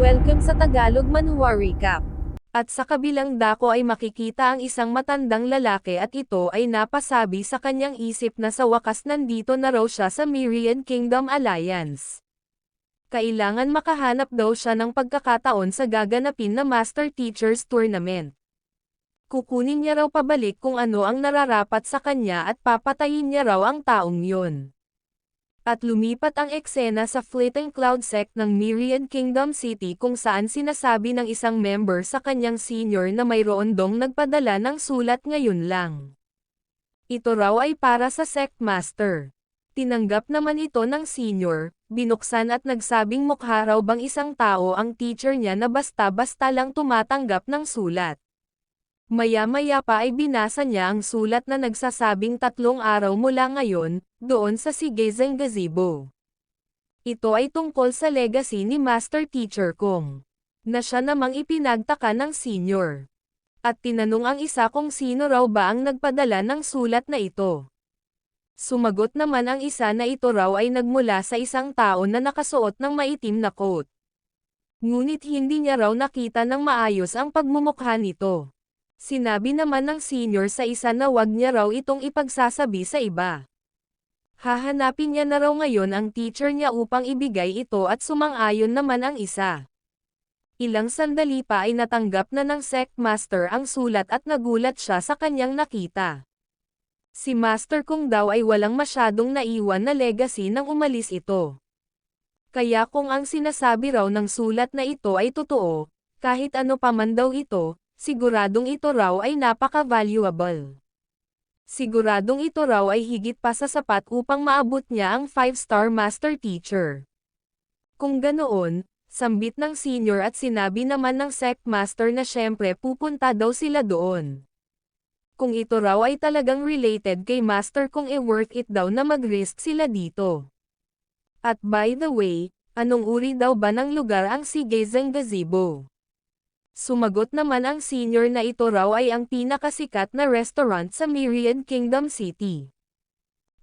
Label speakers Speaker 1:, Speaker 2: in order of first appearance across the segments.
Speaker 1: Welcome sa Tagalog Manhwa Recap. At sa kabilang dako ay makikita ang isang matandang lalaki at ito ay napasabi sa kanyang isip na sa wakas nandito na raw siya sa Mirian Kingdom Alliance. Kailangan makahanap daw siya ng pagkakataon sa gaganapin na Master Teachers Tournament. Kukunin niya raw pabalik kung ano ang nararapat sa kanya at papatayin niya raw ang taong yun. At lumipat ang eksena sa Fleeting Cloud Sect ng Mirian Kingdom City kung saan sinasabi ng isang member sa kanyang senior na mayroon dong nagpadala ng sulat ngayon lang. Ito raw ay para sa Sect Master. Tinanggap naman ito ng senior, binuksan at nagsabing mukha raw bang isang tao ang teacher niya na basta-basta lang tumatanggap ng sulat. Maya-maya pa ay binasa niya ang sulat na nagsasabing 3 araw mula ngayon, doon sa Sigezeng Gazebo. Ito ay tungkol sa legacy ni Master Teacher Kong, na siya namang ipinagtaka ng senior. At tinanong ang isa kung sino raw ba ang nagpadala ng sulat na ito. Sumagot naman ang isa na ito raw ay nagmula sa isang tao na nakasuot ng maitim na coat. Ngunit hindi niya raw nakita ng maayos ang pagmumukha nito. Sinabi naman ng senior sa isa na wag niya raw itong ipagsasabi sa iba. Hahanapin niya na raw ngayon ang teacher niya upang ibigay ito at sumang-ayon naman ang isa. Ilang sandali pa ay natanggap na ng Sect Master ang sulat at nagulat siya sa kanyang nakita. Si Master Kung daw ay walang masyadong naiwan na legacy nang umalis ito. Kaya kung ang sinasabi raw ng sulat na ito ay totoo, kahit ano pa man daw ito, siguradong ito raw ay napaka-valuable. Siguradong ito raw ay higit pa sa sapat upang maabot niya ang 5-star Master Teacher. Kung ganoon, sambit ng senior at sinabi naman ng Sect Master na syempre pupunta daw sila doon. Kung ito raw ay talagang related kay Master kung worth it daw na mag-risk sila dito. At by the way, anong uri daw ba ng lugar ang Sigezeng Gazebo? Sumagot naman ang senior na ito raw ay ang pinakasikat na restaurant sa Mirian Kingdom City.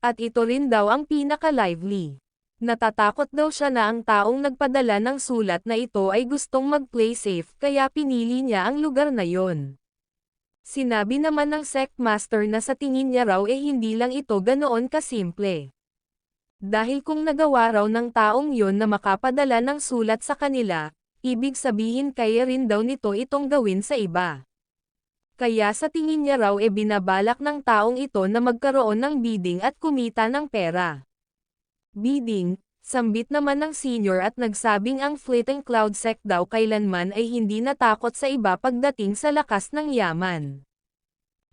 Speaker 1: At ito rin daw ang pinaka-lively. Natatakot daw siya na ang taong nagpadala ng sulat na ito ay gustong mag-play safe kaya pinili niya ang lugar na yon. Sinabi naman ng Sect Master na sa tingin niya raw hindi lang ito ganoon kasimple. Dahil kung nagawa raw ng taong yon na makapadala ng sulat sa kanila, ibig sabihin kaya rin daw nito itong gawin sa iba. Kaya sa tingin niya raw binabalak ng taong ito na magkaroon ng bidding at kumita ng pera. Bidding, sambit naman ng senior at nagsabing ang Fleeting Cloud Sect daw kailanman ay hindi natakot sa iba pagdating sa lakas ng yaman.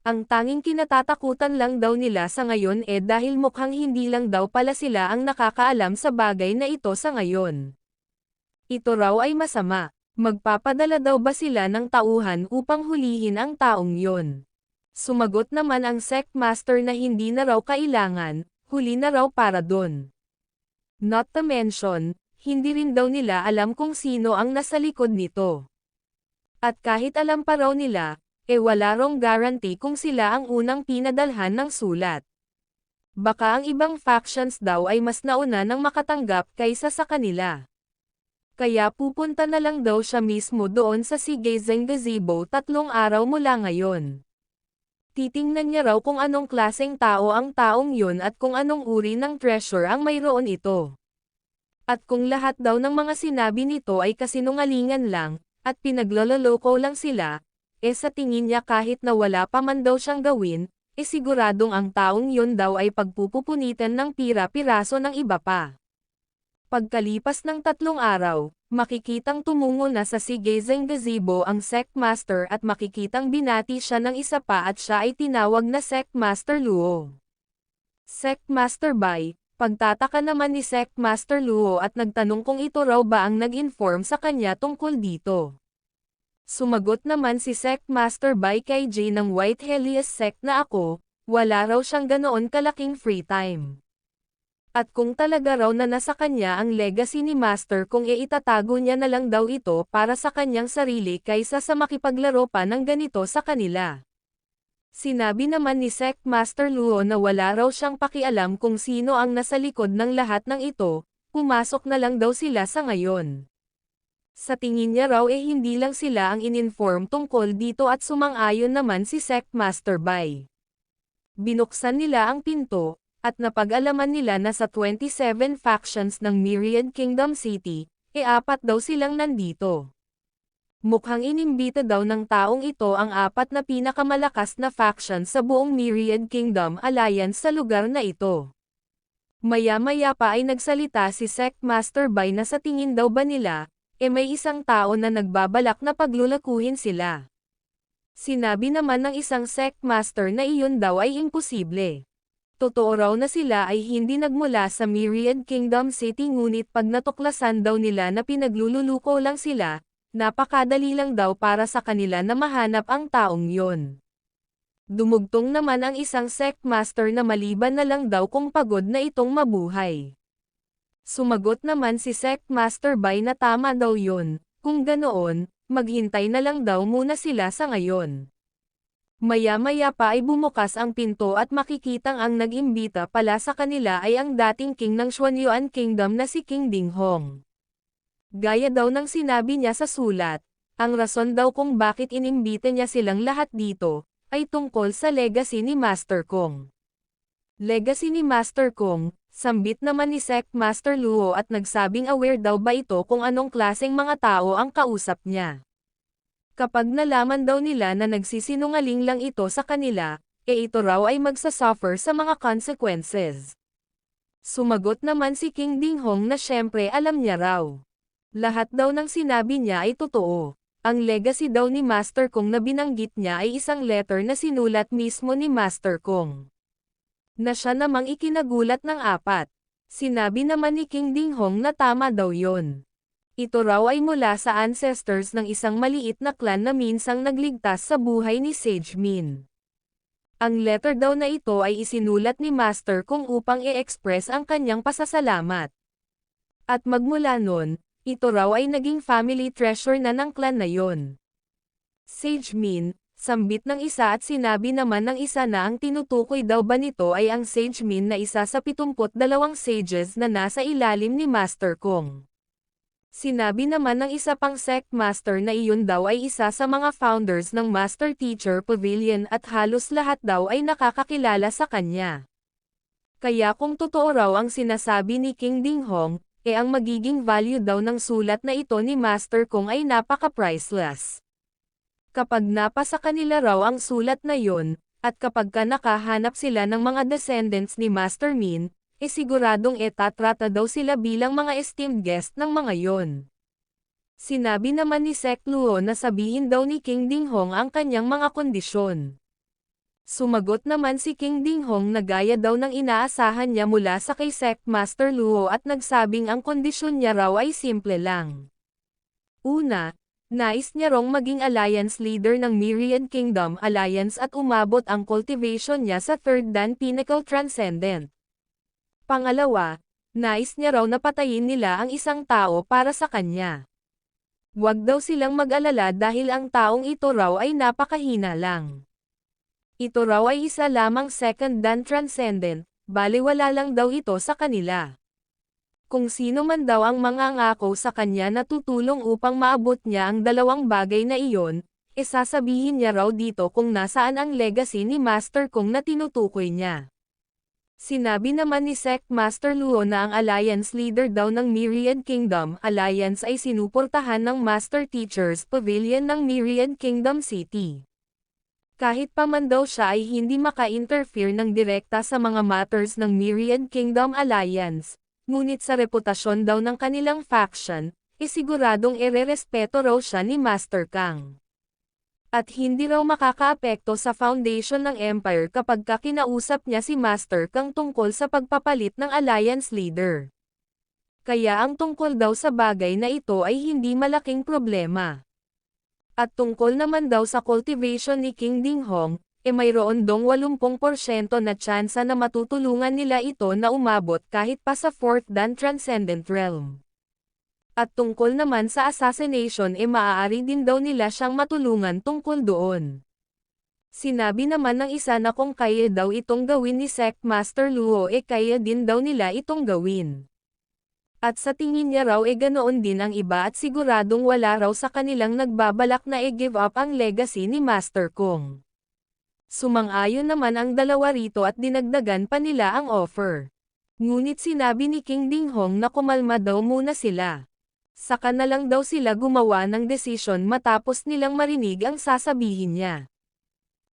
Speaker 1: Ang tanging kinatatakutan lang daw nila sa ngayon dahil mukhang hindi lang daw pala sila ang nakakaalam sa bagay na ito sa ngayon. Ito raw ay masama. Magpapadala daw ba sila ng tauhan upang hulihin ang taong yon? Sumagot naman ang Sect Master na hindi na raw kailangan, huli na raw para dun. Not to mention, hindi rin daw nila alam kung sino ang nasa likod nito. At kahit alam pa raw nila, wala raw guarantee kung sila ang unang pinadalhan ng sulat. Baka ang ibang factions daw ay mas nauna nang makatanggap kaysa sa kanila. Kaya pupunta na lang daw siya mismo doon sa Sigezeng Gazebo 3 araw mula ngayon. Titingnan niya raw kung anong klaseng tao ang taong yun at kung anong uri ng treasure ang mayroon ito. At kung lahat daw ng mga sinabi nito ay kasinungalingan lang, at pinaglololoko lang sila, sa tingin niya kahit na wala pa man daw siyang gawin, siguradong ang taong yun daw ay pagpupunitan ng pira-piraso ng iba pa. Pagkalipas ng 3 araw, makikitang tumungo na sa Sigezeng Gazebo ang Sect Master at makikitang binati siya ng isa pa at siya ay tinawag na Sect Master Luo. Sect Master Bai, pagtataka naman ni Sect Master Luo at nagtanong kung ito raw ba ang nag-inform sa kanya tungkol dito. Sumagot naman si Sect Master Bai kay Jay ng White Helios Sect na wala raw siyang ganoon kalaking free time. At kung talaga raw na nasa kanya ang legacy ni Master kung itatago niya na lang daw ito para sa kanyang sarili kaysa sa makipaglaro pa ng ganito sa kanila. Sinabi naman ni Sect Master Luo na wala raw siyang pakialam kung sino ang nasa likod ng lahat ng ito, pumasok na lang daw sila sa ngayon. Sa tingin niya raw hindi lang sila ang ininform tungkol dito at sumang-ayon naman si Sect Master Bai. Binuksan nila ang pinto, at napag-alaman nila na sa 27 factions ng Myriad Kingdom City, apat daw silang nandito. Mukhang inimbita daw ng taong ito ang apat na pinakamalakas na faction sa buong Myriad Kingdom Alliance sa lugar na ito. Maya-maya pa ay nagsalita si Sect Master Bai na sa tingin daw ba nila, may isang tao na nagbabalak na paglulakuhin sila. Sinabi naman ng isang Sect Master na iyon daw ay imposible. Totoo raw na sila ay hindi nagmula sa Myriad Kingdom City ngunit pag natuklasan daw nila na pinaglululuko lang sila, napakadali lang daw para sa kanila na mahanap ang taong yon. Dumugtong naman ang isang Sect Master na maliban na lang daw kung pagod na itong mabuhay. Sumagot naman si Sect Master Bai na tama daw yon, kung ganoon, maghintay na lang daw muna sila sa ngayon. Maya-maya pa ay bumukas ang pinto at makikitang ang nag-imbita pala sa kanila ay ang dating king ng Xuanyuan Kingdom na si King Dinghong. Gaya daw ng sinabi niya sa sulat, ang rason daw kung bakit inimbita niya silang lahat dito, ay tungkol sa legacy ni Master Kong. Legacy ni Master Kong, sambit naman ni Sect Master Luo at nagsabing aware daw ba ito kung anong klaseng mga tao ang kausap niya. Kapag nalaman daw nila na nagsisinungaling lang ito sa kanila, ito raw ay magsasuffer sa mga consequences. Sumagot naman si King Dinghong na syempre alam niya raw. Lahat daw ng sinabi niya ay totoo. Ang legacy daw ni Master Kong na binanggit niya ay isang letter na sinulat mismo ni Master Kong. Na siya namang ikinagulat ng apat. Sinabi naman ni King Dinghong na tama daw yon. Ito raw ay mula sa ancestors ng isang maliit na clan na minsang nagligtas sa buhay ni Sage Min. Ang letter daw na ito ay isinulat ni Master Kong upang i-express ang kanyang pasasalamat. At magmula nun, ito raw ay naging family treasure na ng clan na yon. Sage Min, sambit ng isa at sinabi naman ng isa na ang tinutukoy daw ba nito ay ang Sage Min na isa sa 72 sages na nasa ilalim ni Master Kong. Sinabi naman ng isa pang Sect Master na iyon daw ay isa sa mga founders ng Master Teacher Pavilion at halos lahat daw ay nakakakilala sa kanya. Kaya kung totoo raw ang sinasabi ni King Dinghong, ang magiging value daw ng sulat na ito ni Master Kong ay napaka-priceless. Kapag napasa kanila raw ang sulat na yon, at kapag nakahanap sila ng mga descendants ni Master Min, siguradong tatrata daw sila bilang mga esteemed guest ng mga yon. Sinabi naman ni Sect Luo na sabihin daw ni King Dinghong ang kanyang mga kondisyon. Sumagot naman si King Dinghong na gaya daw ng inaasahan niya mula sa kay Sect Master Luo at nagsabing ang kondisyon niya raw ay simple lang. Una, nais niya rong maging alliance leader ng Myriad Kingdom Alliance at umabot ang cultivation niya sa 3rd Dan Pinnacle Transcendent. Pangalawa, nais niya raw na patayin nila ang isang tao para sa kanya. Huwag daw silang mag-alala dahil ang taong ito raw ay napakahina lang. Ito raw ay isa lamang 2nd Dan Transcendent, baliwala lang daw ito sa kanila. Kung sino man daw ang mangangako sa kanya na tutulong upang maabot niya ang dalawang bagay na iyon, sasabihin niya raw dito kung nasaan ang legacy ni Master Kong na tinutukoy niya. Sinabi naman ni Sect Master Luo na ang alliance leader daw ng Myriad Kingdom Alliance ay sinuportahan ng Master Teachers Pavilion ng Myriad Kingdom City. Kahit pa man daw siya ay hindi maka-interfere ng direkta sa mga matters ng Myriad Kingdom Alliance, ngunit sa reputasyon daw ng kanilang faction, siguradong irerespeto raw siya ni Master Kang. At hindi raw makakaapekto sa foundation ng Empire kapag kinausap niya si Master Kang tungkol sa pagpapalit ng Alliance Leader. Kaya ang tungkol daw sa bagay na ito ay hindi malaking problema. At tungkol naman daw sa cultivation ni King Dinghong, mayroon dong 80% na tsansa na matutulungan nila ito na umabot kahit pa sa 4th Dan Transcendent Realm. At tungkol naman sa assassination maaari din daw nila siyang matulungan tungkol doon. Sinabi naman ng isa na kung kaya daw itong gawin ni Sect Master Luo kaya din daw nila itong gawin. At sa tingin niya raw ganoon din ang iba at siguradong wala raw sa kanilang nagbabalak na give up ang legacy ni Master Kong. Sumang-ayon naman ang dalawa rito at dinagdagan pa nila ang offer. Ngunit sinabi ni King Dinghong na kumalma daw muna sila. Saka na lang daw sila gumawa ng desisyon matapos nilang marinig ang sasabihin niya.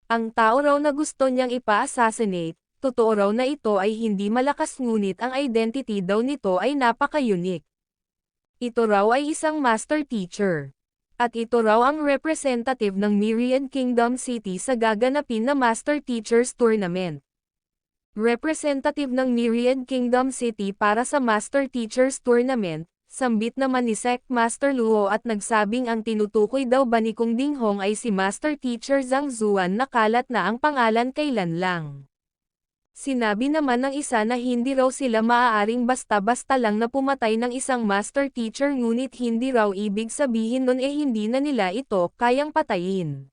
Speaker 1: Ang tao raw na gusto niyang ipa-assassinate, totoo raw na ito ay hindi malakas ngunit ang identity daw nito ay napaka-unique. Ito raw ay isang master teacher. At ito raw ang representative ng Mirian Kingdom City sa gaganapin na Master Teachers Tournament. Representative ng Mirian Kingdom City para sa Master Teachers Tournament, sambit naman ni Sect Master Luo at nagsabing ang tinutukoy daw ba ni Kong Dinghong ay si Master Teacher Zhang Zuan na kalat na ang pangalan kailan lang. Sinabi naman ng isa na hindi raw sila maaaring basta-basta lang na pumatay ng isang master teacher ngunit hindi raw ibig sabihin nun hindi na nila ito kayang patayin.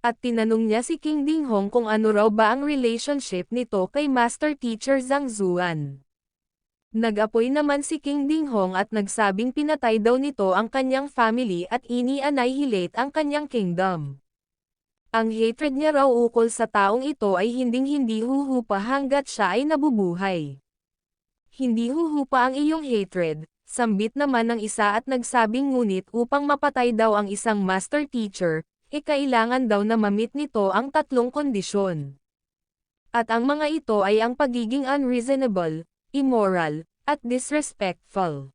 Speaker 1: At tinanong niya si King Dinghong kung ano raw ba ang relationship nito kay master teacher Zhang Zuan. Nag-apoy naman si King Dinghong at nagsabing pinatay daw nito ang kanyang family at ini-annihilate ang kanyang kingdom. Ang hatred niya raw ukol sa taong ito ay hinding-hindi huhupa hanggat siya ay nabubuhay. Hindi huhupa ang iyong hatred, sambit naman ng isa at nagsabing ngunit upang mapatay daw ang isang master teacher, kailangan daw na mamit nito ang tatlong kondisyon. At ang mga ito ay ang pagiging unreasonable, immoral, at disrespectful.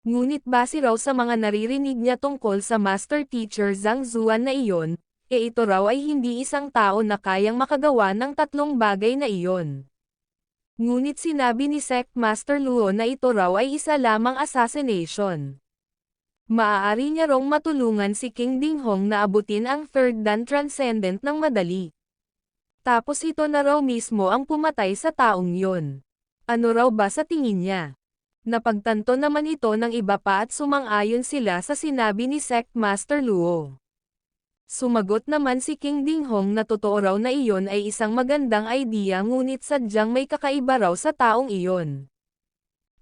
Speaker 1: Ngunit base raw sa mga naririnig niya tungkol sa master teacher Zhang Zuan na iyon, ito raw ay hindi isang tao na kayang makagawa ng tatlong bagay na iyon. Ngunit sinabi ni Sect Master Luo na ito raw ay isa lamang assassination. Maaari niya raw matulungan si King Dinghong na abutin ang third dan transcendent ng madali. Tapos ito na raw mismo ang pumatay sa taong yon. Ano raw ba sa tingin niya? Napagtanto naman ito ng iba pa at sumang-ayon sila sa sinabi ni Sect Master Luo. Sumagot naman si King Dinghong na totoo raw na iyon ay isang magandang idea ngunit sadyang may kakaiba raw sa taong iyon.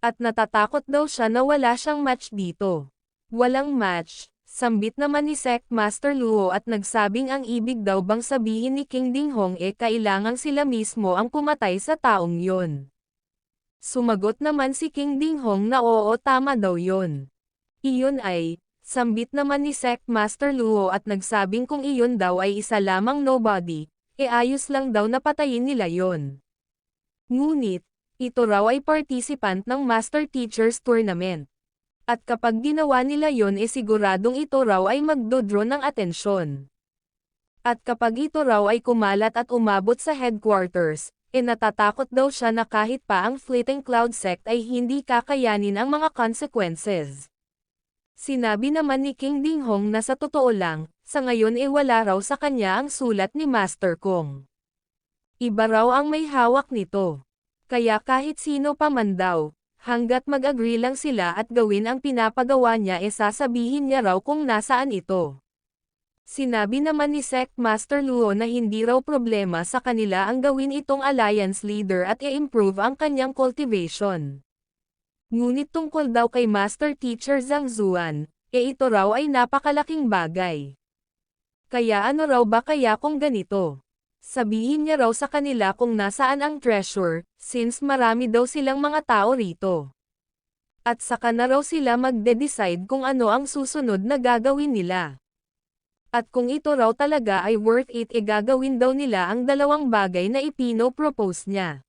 Speaker 1: At natatakot daw siya na wala siyang match dito. Walang match, sambit naman ni Sect Master Luo at nagsabing ang ibig daw bang sabihin ni King Dinghong kailangang sila mismo ang pumatay sa taong yon. Sumagot naman si King Dinghong na oo tama daw yon. Iyon ay, sambit naman ni Sect Master Luo at nagsabing kung iyon daw ay isa lamang nobody, ayos lang daw na patayin nila yon. Ngunit, ito raw ay participant ng Master Teachers Tournament. At kapag ginawa nila yon siguradong ito raw ay magdodraw ng atensyon. At kapag ito raw ay kumalat at umabot sa headquarters, natatakot daw siya na kahit pa ang Fleeting Cloud Sect ay hindi kakayanin ang mga consequences. Sinabi naman ni King Dinghong na sa totoo lang, sa ngayon wala raw sa kanya ang sulat ni Master Kong. Iba raw ang may hawak nito. Kaya kahit sino pa man daw, hanggat mag-agree lang sila at gawin ang pinapagawa niya sasabihin niya raw kung nasaan ito. Sinabi naman ni Sect Master Luo na hindi raw problema sa kanila ang gawin itong alliance leader at i-improve ang kanyang cultivation. Ngunit tungkol daw kay Master Teacher Zhang Zuan, ito raw ay napakalaking bagay. Kaya ano raw ba kaya kung ganito? Sabihin niya raw sa kanila kung nasaan ang treasure, since marami daw silang mga tao rito. At saka na raw sila magde-decide kung ano ang susunod na gagawin nila. At kung ito raw talaga ay worth it gagawin daw nila ang dalawang bagay na ipino-propose niya.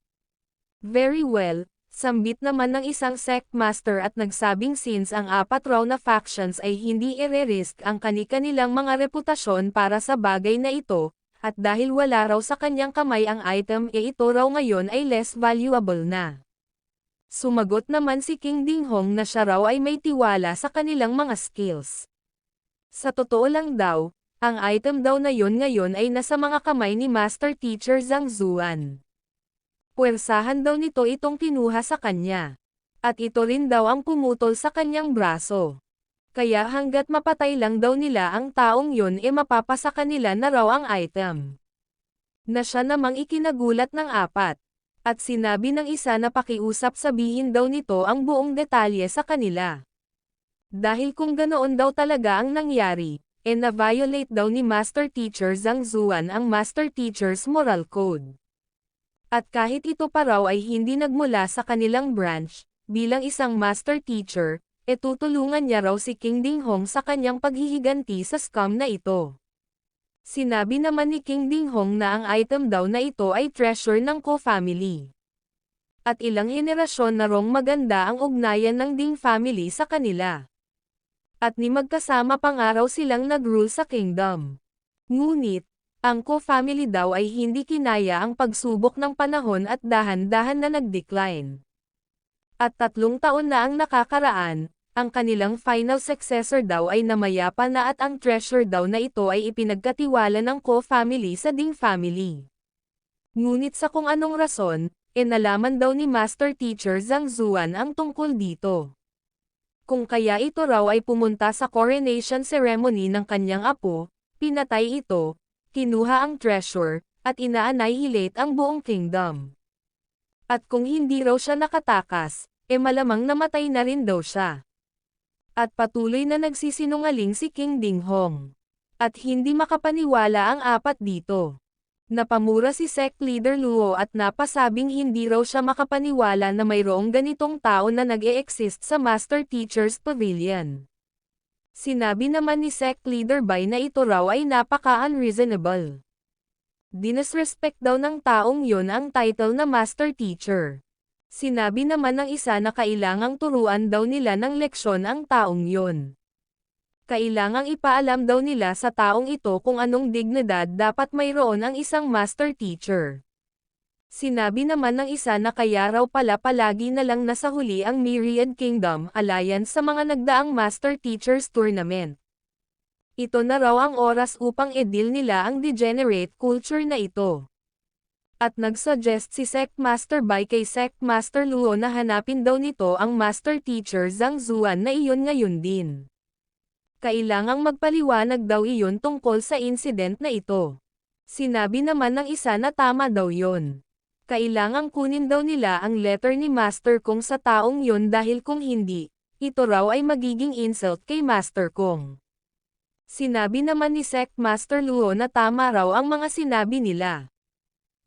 Speaker 1: Very well. Sambit naman ng isang sect master at nagsabing since ang apat raw na factions ay hindi ire-risk ang kani-kanilang mga reputasyon para sa bagay na ito, at dahil wala raw sa kanyang kamay ang item ito raw ngayon ay less valuable na. Sumagot naman si King Dinghong na siya raw ay may tiwala sa kanilang mga skills. Sa totoo lang daw, ang item daw na yon ngayon ay nasa mga kamay ni Master Teacher Zhang Zuan. Puwersahan daw nito itong kinuha sa kanya. At ito rin daw ang pumutol sa kanyang braso. Kaya hanggat mapatay lang daw nila ang taong yon mapapasa kanila na raw ang item. Na siya namang ikinagulat ng apat. At sinabi ng isa na pakiusap sabihin daw nito ang buong detalye sa kanila. Dahil kung ganoon daw talaga ang nangyari, na-violate daw ni Master Teacher Zhang Zuan ang Master Teacher's Moral Code. At kahit ito pa raw ay hindi nagmula sa kanilang branch, bilang isang Master Teacher, tutulungan niya raw si King Dinghong sa kanyang paghihiganti sa scam na ito. Sinabi naman ni King Dinghong na ang item daw na ito ay treasure ng Ko family. At ilang henerasyon na rong maganda ang ugnayan ng Ding family sa kanila. At ni magkasama pang-araw silang nag-rule sa kingdom. Ngunit, ang Ko family daw ay hindi kinaya ang pagsubok ng panahon at dahan-dahan na nag-decline. At 3 taon na ang nakakaraan, ang kanilang final successor daw ay namayapa na at ang treasure daw na ito ay ipinagkatiwala ng Ko family sa Ding family. Ngunit sa kung anong rason, nalaman daw ni Master Teacher Zhang Zuan ang tungkol dito. Kung kaya ito raw ay pumunta sa coronation ceremony ng kanyang apo, pinatay ito, kinuha ang treasure, at ina-annihilate ang buong kingdom. At kung hindi raw siya nakatakas, malamang namatay na rin daw siya. At patuloy na nagsisinungaling si King Dinghong. At hindi makapaniwala ang apat dito. Napamura si sect leader Luo at napasabing hindi raw siya makapaniwala na mayroong ganitong tao na nag-e-exist sa Master Teacher's Pavilion. Sinabi naman ni sect leader Bai na ito raw ay napaka-unreasonable. Dinisrespect daw ng taong yon ang title na Master Teacher. Sinabi naman ng isa na kailangang turuan daw nila ng leksyon ang taong yon. Kailangang ipaalam daw nila sa taong ito kung anong dignidad dapat mayroon ang isang Master Teacher. Sinabi naman ng isa na kaya raw pala palagi na lang nasa huli ang Myriad Kingdom Alliance sa mga nagdaang Master Teachers Tournament. Ito na raw ang oras upang i-deal nila ang degenerate culture na ito. At nag-suggest si Sect Master Bai kay Sect Master Luo na hanapin daw nito ang Master Teacher Zhang Zuan na iyon ngayon din. Kailangang magpaliwanag daw iyon tungkol sa incident na ito. Sinabi naman ng isa na tama daw yon. Kailangang kunin daw nila ang letter ni Master Kong sa taong yon dahil kung hindi, ito raw ay magiging insult kay Master Kong. Sinabi naman ni Sect Master Luo na tama raw ang mga sinabi nila.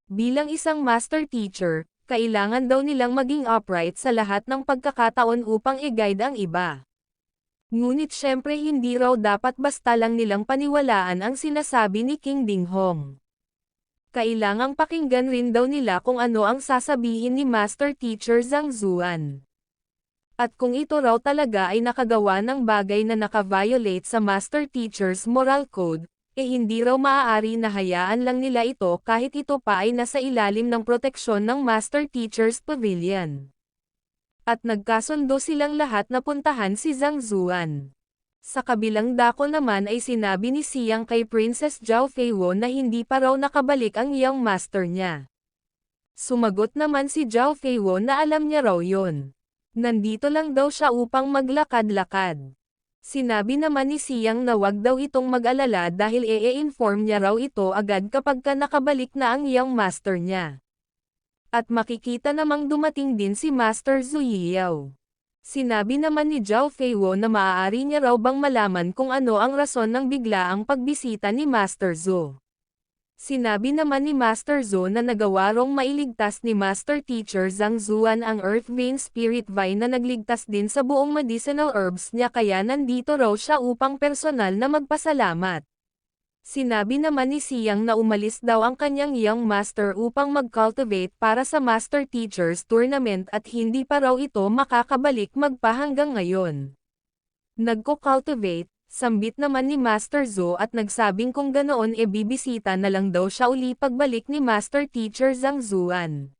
Speaker 1: Bilang isang Master Teacher, kailangan daw nilang maging upright sa lahat ng pagkakataon upang i-guide ang iba. Ngunit syempre hindi raw dapat basta lang nilang paniwalaan ang sinasabi ni King Dinghong. Kailangang pakinggan rin daw nila kung ano ang sasabihin ni Master Teacher Zhang Zuan. At kung ito raw talaga ay nakagawa ng bagay na naka-violate sa Master Teacher's Moral Code, hindi raw maaari na hayaan lang nila ito kahit ito pa ay nasa ilalim ng proteksyon ng Master Teacher's Pavilion. At nagkasundo silang lahat na puntahan si Zhang Zuan. Sa kabilang dako naman ay sinabi ni Siyang kay Princess Zhao Feiwo na hindi pa raw nakabalik ang young master niya. Sumagot naman si Zhao Feiwo na alam niya raw yon. Nandito lang daw siya upang maglakad-lakad. Sinabi naman ni Siyang na wag daw itong mag-alala dahil i-inform niya raw ito agad kapag nakabalik na ang young master niya. At makikita namang dumating din si Master Zhu Yiyao. Sinabi naman ni Zhao Feiwo na maaari niya raw bang malaman kung ano ang rason ng biglaang pagbisita ni Master Zhu. Sinabi naman ni Master Zhu na nagawa rong mailigtas ni Master Teacher Zhang Zuan ang Earth Vein Spirit Vine na nagligtas din sa buong medicinal herbs niya kaya nandito raw siya upang personal na magpasalamat. Sinabi naman ni Siyang na umalis daw ang kanyang young master upang mag-cultivate para sa Master Teachers Tournament at hindi pa raw ito makakabalik magpa hanggang ngayon. Nagko-cultivate, sambit naman ni Master Zhu at nagsabing kung ganoon bibisita na lang daw siya uli pagbalik ni Master Teacher Zhang Zuan.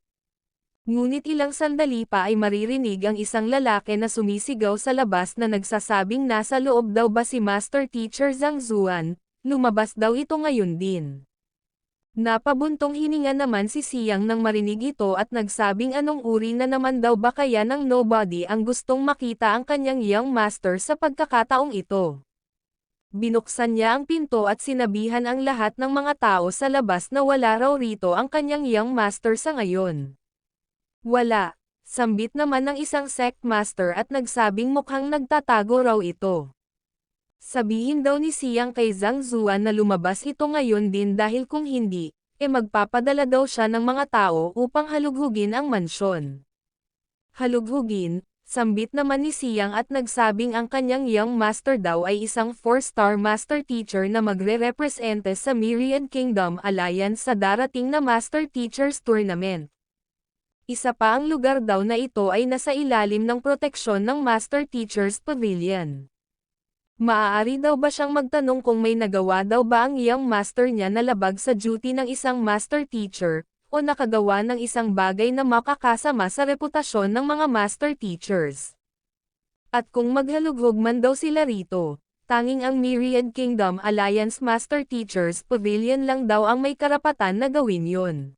Speaker 1: Ngunit ilang sandali pa ay maririnig ang isang lalaki na sumisigaw sa labas na nagsasabing nasa loob daw ba si Master Teacher Zhang Zuan. Lumabas daw ito ngayon din. Napabuntong hininga naman si Siyang nang marinig ito at nagsabing anong uri na naman daw ba kaya ng nobody ang gustong makita ang kanyang young master sa pagkakataong ito. Binuksan niya ang pinto at sinabihan ang lahat ng mga tao sa labas na wala raw rito ang kanyang young master sa ngayon. Wala. Sambit naman ng isang sect master at nagsabing mukhang nagtatago raw ito. Sabihin daw ni Siyang kay Zhang Zuan na lumabas ito ngayon din dahil kung hindi, magpapadala daw siya ng mga tao upang halughugin ang mansyon. Halughugin, sambit naman ni Siyang at nagsabing ang kanyang young master daw ay isang 4-star master teacher na magre-represente sa Mirian Kingdom Alliance sa darating na Master Teachers Tournament. Isa pa ang lugar daw na ito ay nasa ilalim ng proteksyon ng Master Teachers Pavilion. Maaari daw ba siyang magtanong kung may nagawa daw ba ang young master niya na labag sa duty ng isang master teacher, o nakagawa ng isang bagay na makakasama sa reputasyon ng mga master teachers. At kung maghalughog man daw sila rito, tanging ang Myriad Kingdom Alliance Master Teachers Pavilion lang daw ang may karapatan na gawin yun.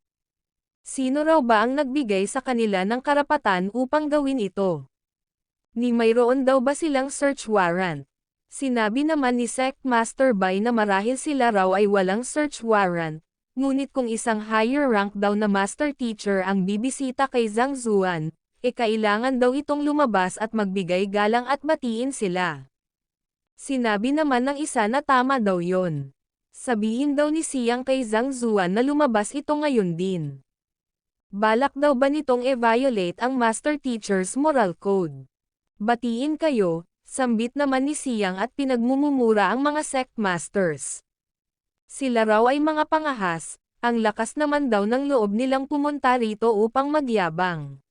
Speaker 1: Sino raw ba ang nagbigay sa kanila ng karapatan upang gawin ito? Ni mayroon daw ba silang search warrant? Sinabi naman ni Sect Master Bai na marahil sila raw ay walang search warrant, ngunit kung isang higher rank daw na master teacher ang bibisita kay Zhang Zuan, kailangan daw itong lumabas at magbigay galang at batiin sila. Sinabi naman ng isa na tama daw yon. Sabihin daw ni Siyang kay Zhang Zuan na lumabas ito ngayon din. Balak daw ba nitong i-violate ang Master Teacher's Moral Code? Batiin kayo, sambit naman ni Siyang at pinagmumumura ang mga sect masters. Sila raw ay mga pangahas, ang lakas naman daw ng loob nilang pumunta rito upang magyabang.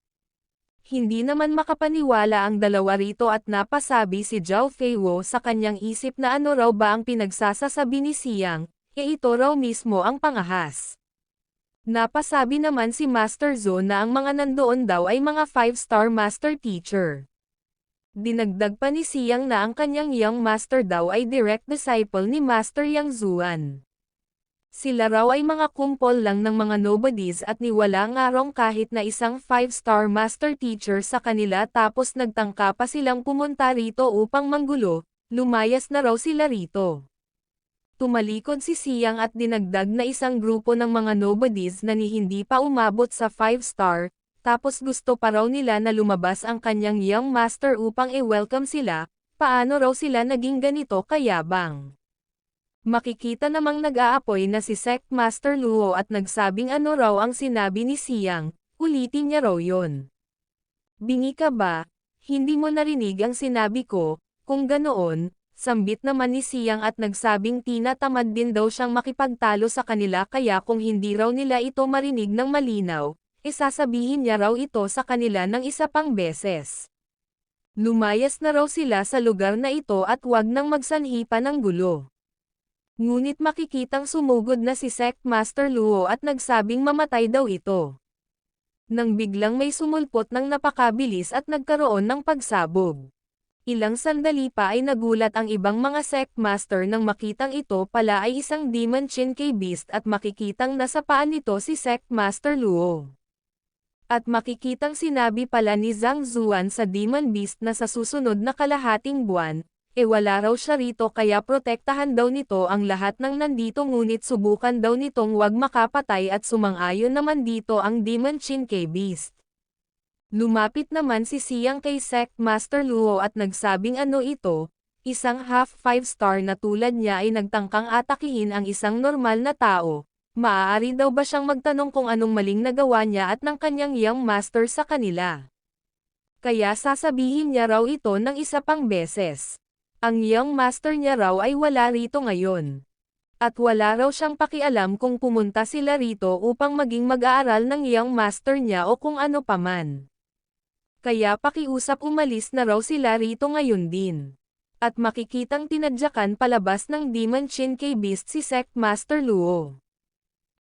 Speaker 1: Hindi naman makapaniwala ang dalawa rito at napasabi si Zhao Feiwo sa kanyang isip na ano raw ba ang pinagsasasabi ni Siyang, ito raw mismo ang pangahas. Napasabi naman si Master Zhou na ang mga nandoon daw ay mga 5-star master teacher. Dinagdag pa ni Siyang na ang kanyang young master daw ay direct disciple ni Master Yang Zuan. Sila raw ay mga kumpol lang ng mga nobodies at niwala nga raw kahit na isang 5-star master teacher sa kanila tapos nagtangka pa silang pumunta rito upang manggulo, lumayas na raw sila rito. Tumalikod si Siyang at dinagdag na isang grupo ng mga nobodies na hindi pa umabot sa 5-star, tapos gusto pa raw nila na lumabas ang kanyang young master upang i-welcome sila, paano raw sila naging ganito kayabang. Makikita namang nag-aapoy na si Sect Master Luo at nagsabing ano raw ang sinabi ni Siyang, ulitin niya raw yon. Bingi ka ba? Hindi mo narinig ang sinabi ko, kung ganoon. Sambit naman ni Siyang at nagsabing tinatamad din daw siyang makipagtalo sa kanila kaya kung hindi raw nila ito marinig ng malinaw, sasabihin niya raw ito sa kanila ng isa pang beses. Lumayas na raw sila sa lugar na ito at wag nang magsanhi pa ng gulo. Ngunit makikitang sumugod na si Sect Master Luo at nagsabing mamatay daw ito. Nang biglang may sumulpot ng napakabilis at nagkaroon ng pagsabog. Ilang sandali pa ay nagulat ang ibang mga sect master nang makitang ito pala ay isang demon Chinkei beast at makikitang nasa paan nito si Sect Master Luo. At makikitang sinabi pala ni Zhang Zuan sa demon beast na sa susunod na kalahating buwan, wala raw siya rito kaya protektahan daw nito ang lahat ng nandito ngunit subukan daw nitong wag makapatay at sumang-ayon naman dito ang demon Chinkei beast. Lumapit naman si Siyang kay Sect Master Luo at nagsabing ano ito, isang half 5-star na tulad niya ay nagtangkang atakihin ang isang normal na tao, maaari daw ba siyang magtanong kung anong maling nagawa niya at ng kanyang young master sa kanila. Kaya sasabihin niya raw ito ng isa pang beses. Ang young master niya raw ay wala rito ngayon. At wala raw siyang pakialam kung pumunta sila rito upang maging mag-aaral ng young master niya o kung ano paman. Kaya pakiusap umalis na raw sila rito ngayon din. At makikitang tinadyakan palabas ng Demon Chinkei Beast si Sect Master Luo.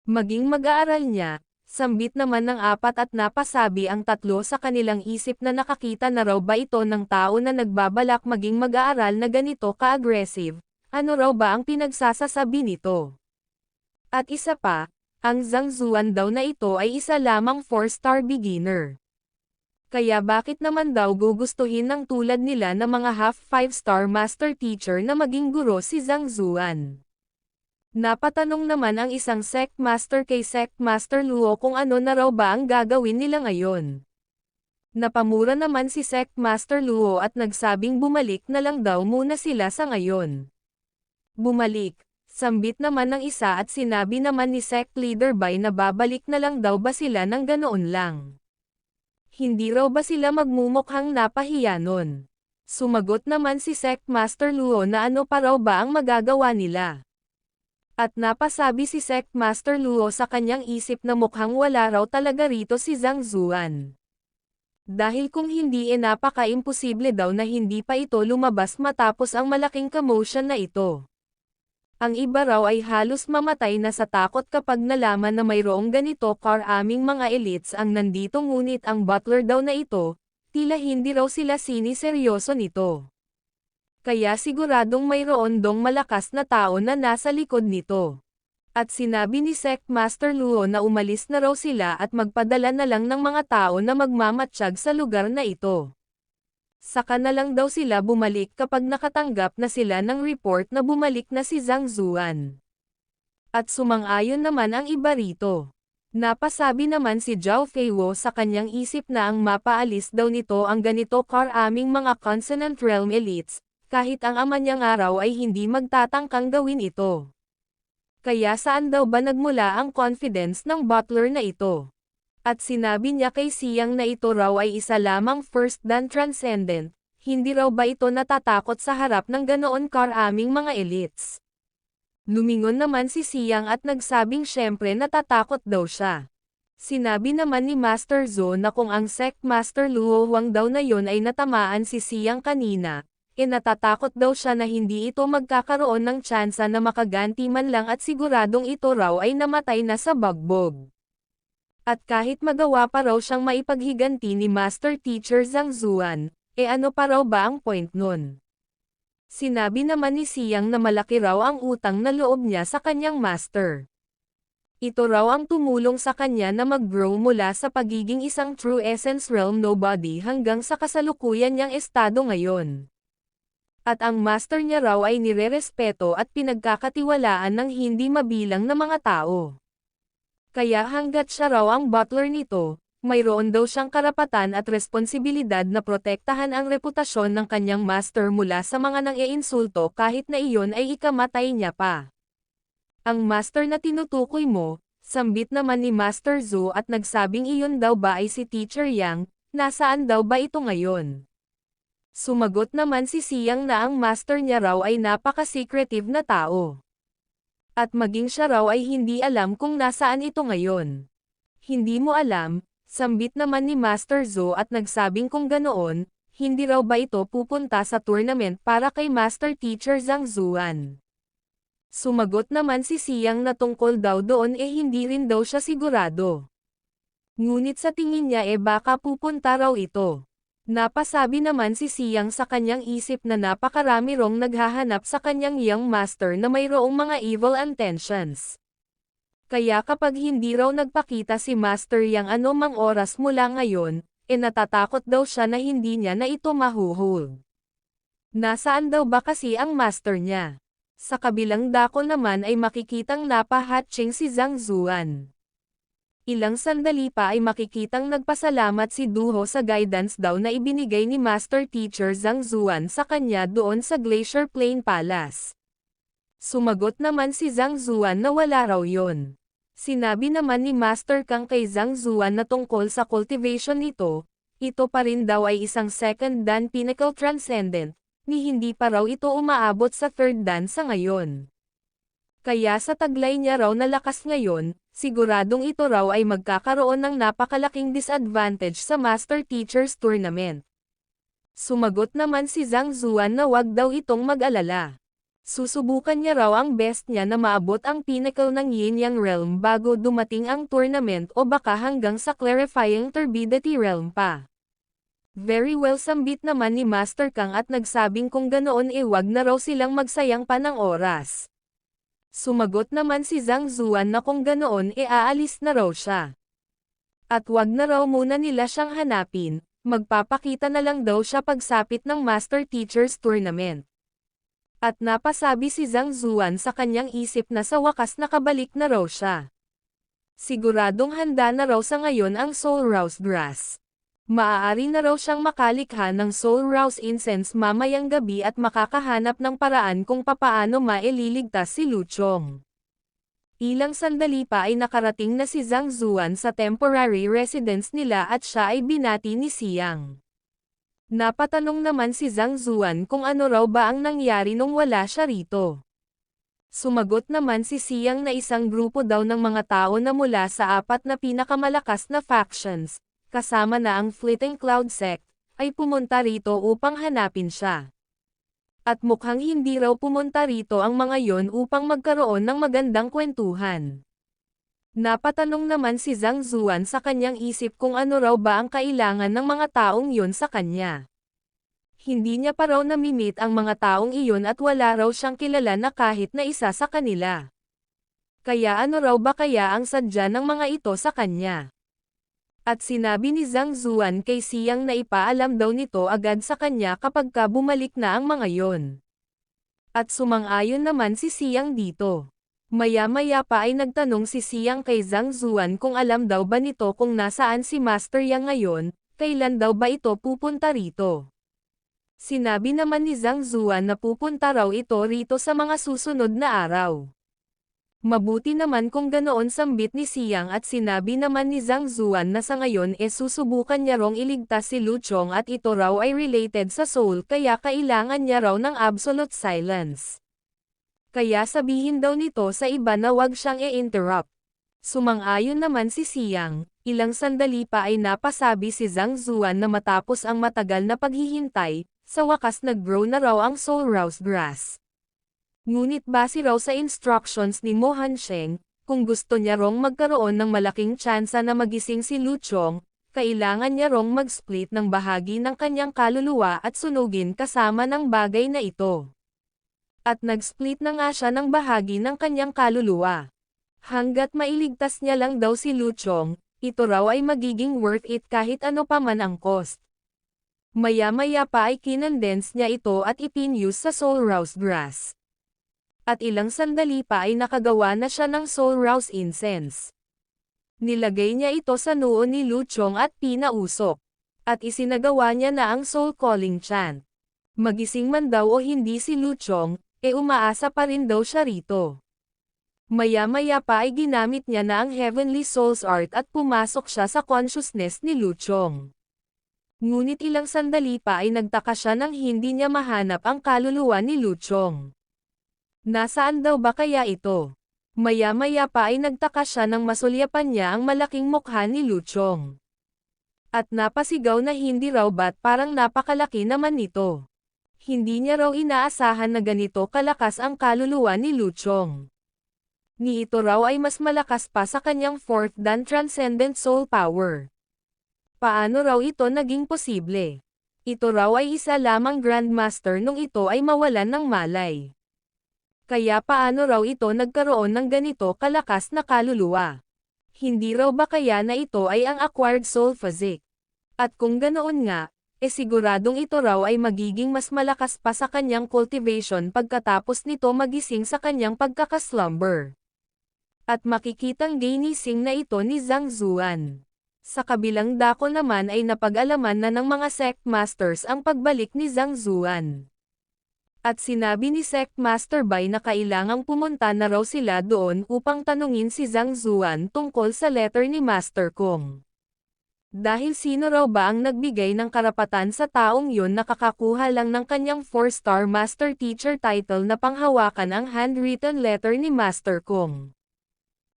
Speaker 1: Maging mag-aaral niya, sambit naman ng apat at napasabi ang tatlo sa kanilang isip na nakakita na raw ba ito ng tao na nagbabalak maging mag-aaral na ganito ka-aggressive, ano raw ba ang pinagsasasabi nito? At isa pa, ang Zhang Zuan daw na ito ay isa lamang 4-star beginner. Kaya bakit naman daw gugustuhin ng tulad nila na mga half 5-star master teacher na maging guro si Zhang Zuan? Napatanong naman ang isang sect master kay Sect Master Luo kung ano na raw ba ang gagawin nila ngayon. Napamura naman si Sect Master Luo at nagsabing bumalik na lang daw muna sila sa ngayon. Bumalik, sambit naman ng isa at sinabi naman ni Sect Leader Bai na babalik na lang daw ba sila ng ganoon lang. Hindi raw ba sila magmumukhang napahiya nun? Sumagot naman si Sect Master Luo na ano pa raw ba ang magagawa nila. At napasabi si Sect Master Luo sa kanyang isip na mukhang wala raw talaga rito si Zhang Zuan. Dahil kung hindi napaka-imposible daw na hindi pa ito lumabas matapos ang malaking commotion na ito. Ang iba raw ay halos mamatay na sa takot kapag nalaman na mayroong ganito karaming mga elites ang nandito ngunit ang butler daw na ito, tila hindi raw sila siniseryoso nito. Kaya siguradong mayroon dong malakas na tao na nasa likod nito. At sinabi ni Sect Master Luo na umalis na raw sila at magpadala na lang ng mga tao na magmamatsyag sa lugar na ito. Saka na lang daw sila bumalik kapag nakatanggap na sila ng report na bumalik na si Zhang Zuan. At sumang-ayon naman ang iba rito. Napasabi naman si Zhao Feiwo sa kanyang isip na ang mapaalis daw nito ang ganito karaming mga Consonant Realm elites, kahit ang ama niyang araw ay hindi magtatangkang gawin ito. Kaya saan daw ba nagmula ang confidence ng butler na ito? At sinabi niya kay Siyang na ito raw ay isa lamang first dan transcendent, hindi raw ba ito natatakot sa harap ng ganoon karaming mga elites? Lumingon naman si Siyang at nagsabing syempre natatakot daw siya. Sinabi naman ni Master Zhou na kung ang Sect Master Luo Huang daw na yon ay natamaan si Siyang kanina, natatakot daw siya na hindi ito magkakaroon ng tsansa na makaganti man lang at siguradong ito raw ay namatay na sa bagbog. At kahit magawa pa raw siyang maipaghiganti ni Master Teacher Zhang Zuan, ano pa raw ba ang point nun? Sinabi naman ni Siyang na malaki raw ang utang na loob niya sa kanyang master. Ito raw ang tumulong sa kanya na mag-grow mula sa pagiging isang True Essence Realm Nobody hanggang sa kasalukuyan niyang estado ngayon. At ang master niya raw ay nirerespeto at pinagkakatiwalaan ng hindi mabilang na mga tao. Kaya hanggat siya raw ang butler nito, mayroon daw siyang karapatan at responsibilidad na protektahan ang reputasyon ng kanyang master mula sa mga nang-iinsulto kahit na iyon ay ikamatay niya pa. Ang master na tinutukoy mo, sambit naman ni Master Zhou at nagsabing iyon daw ba ay si Teacher Yang, nasaan daw ba ito ngayon? Sumagot naman si Siyang na ang master niya raw ay napaka-secretive na tao. At maging siya raw ay hindi alam kung nasaan ito ngayon. Hindi mo alam, sambit naman ni Master Zhou at nagsabing kung ganoon, hindi raw ba ito pupunta sa tournament para kay Master Teacher Zhang Zuan. Sumagot naman si Siyang na tungkol daw doon hindi rin daw siya sigurado. Ngunit sa tingin niya baka pupunta raw ito. Napasabi naman si Siyang sa kanyang isip na napakarami rong naghahanap sa kanyang young master na mayroong mga evil intentions. Kaya kapag hindi raw nagpakita si Master Yang anumang oras mula ngayon, natatakot daw siya na hindi niya na ito mahuhul. Nasaan daw ba kasi ang master niya? Sa kabilang dako naman ay makikitang napahatching si Zhang Zuan. Ilang sandali pa ay makikitang nagpasalamat si Duho sa guidance daw na ibinigay ni Master Teacher Zhang Zuan sa kanya doon sa Glacier Plain Palace. Sumagot naman si Zhang Zuan na wala raw yon. Sinabi naman ni Master Kang kay Zhang Zuan na tungkol sa cultivation nito, ito pa rin daw ay isang second dan pinnacle transcendent, ni hindi pa raw ito umaabot sa third dan sa ngayon. Kaya sa taglay niya raw na lakas ngayon, siguradong ito raw ay magkakaroon ng napakalaking disadvantage sa Master Teachers Tournament. Sumagot naman si Zhang Zuan na wag daw itong mag-alala. Susubukan niya raw ang best niya na maabot ang pinnacle ng Yin Yang Realm bago dumating ang tournament o baka hanggang sa Clarifying Turbidity Realm pa. Very well sambit naman ni Master Kang at nagsabing kung ganoon wag na raw silang magsayang pa ng oras. Sumagot naman si Zhang Zuan na kung ganoon aalis na raw siya. At wag na raw muna nila siyang hanapin, magpapakita na lang daw siya pagsapit ng Master Teachers Tournament. At napasabi si Zhang Zuan sa kanyang isip na sa wakas nakabalik na raw siya. Siguradong handa na raw sa ngayon ang Soul Rouse Grass. Maaari na raw siyang makalikha ng Soul Rouse Incense mamayang gabi at makakahanap ng paraan kung papaano maililigtas si Lu Chong. Ilang sandali pa ay nakarating na si Zhang Zuan sa temporary residence nila at siya ay binati ni Xiang. Napatanong naman si Zhang Zuan kung ano raw ba ang nangyari nung wala siya rito. Sumagot naman si Xiang na isang grupo daw ng mga tao na mula sa 4 na pinakamalakas na factions, kasama na ang Fleeting Cloud Sect, ay pumunta rito upang hanapin siya. At mukhang hindi raw pumunta rito ang mga yon upang magkaroon ng magandang kwentuhan. Napatanong naman si Zhang Zuan sa kanyang isip kung ano raw ba ang kailangan ng mga taong yon sa kanya. Hindi niya pa raw namimit ang mga taong iyon at wala raw siyang kilala na kahit na isa sa kanila. Kaya ano raw ba kaya ang sadya ng mga ito sa kanya? At sinabi ni Zhang Zuan kay Xiang na ipaalam daw nito agad sa kanya kapag bumalik na ang mga yon. At sumang-ayon naman si Xiang dito. Maya-maya pa ay nagtanong si Xiang kay Zhang Zuan kung alam daw ba nito kung nasaan si Master Yang ngayon, kailan daw ba ito pupunta rito. Sinabi naman ni Zhang Zuan na pupunta raw ito rito sa mga susunod na araw. Mabuti naman kung ganoon sambit ni Xiang at sinabi naman ni Zhang Zuan na sa ngayon susubukan niya rong iligtas si Lu Chong at ito raw ay related sa soul kaya kailangan niya raw ng absolute silence. Kaya sabihin daw nito sa iba na wag siyang i-interrupt. Sumang-ayon naman si Xiang, ilang sandali pa ay napasabi si Zhang Zuan na matapos ang matagal na paghihintay, sa wakas nag-grow na raw ang Soul Rouse Grass. Ngunit base raw sa instructions ni Mo Hansheng, kung gusto niya rong magkaroon ng malaking tsansa na magising si Lu Chong, kailangan niya rong mag-split ng bahagi ng kanyang kaluluwa at sunugin kasama ng bagay na ito. At nag-split na nga siya ng bahagi ng kanyang kaluluwa. Hanggat mailigtas niya lang daw si Lu Chong, ito raw ay magiging worth it kahit ano pa man ang cost. Maya-maya pa ay kinondense niya ito at ipinuse sa Soul Rouse Grass. At ilang sandali pa ay nakagawa na siya ng Soul Rouse Incense. Nilagay niya ito sa noo ni Lu Chong at pinausok. At isinagawa niya na ang Soul Calling Chant. Magising man daw o hindi si Lu Chong, umaasa pa rin daw siya rito. Maya-maya pa ay ginamit niya na ang Heavenly Souls Art at pumasok siya sa consciousness ni Lu Chong. Ngunit ilang sandali pa ay nagtaka siya nang hindi niya mahanap ang kaluluwa ni Lu Chong. Nasaan daw ba kaya ito? Maya-maya pa ay nagtaka siya nang masulyapan niya ang malaking mukha ni Lu Chong. At napasigaw na hindi raw ba't parang napakalaki naman nito. Hindi niya raw inaasahan na ganito kalakas ang kaluluwa ni Lu Chong. Ni ito raw ay mas malakas pa sa kanyang 4th dan Transcendent Soul Power. Paano raw ito naging posible? Ito raw ay isa lamang Grandmaster nung ito ay mawalan ng malay. Kaya paano raw ito nagkaroon ng ganito kalakas na kaluluwa? Hindi raw ba kaya na ito ay ang acquired soul physique? At kung ganoon nga, siguradong ito raw ay magiging mas malakas pa sa kanyang cultivation pagkatapos nito magising sa kanyang pagkakaslumber. At makikitang ginising na ito ni Zhang Zuan. Sa kabilang dako naman ay napag-alaman na ng mga sect masters ang pagbalik ni Zhang Zuan. At sinabi ni Sect Master Bai na kailangang pumunta na raw sila doon upang tanungin si Zhang Zuan tungkol sa letter ni Master Kong. Dahil sino raw ba ang nagbigay ng karapatan sa taong yon na kakakuha lang ng kanyang 4-star Master Teacher title na panghawakan ang handwritten letter ni Master Kong.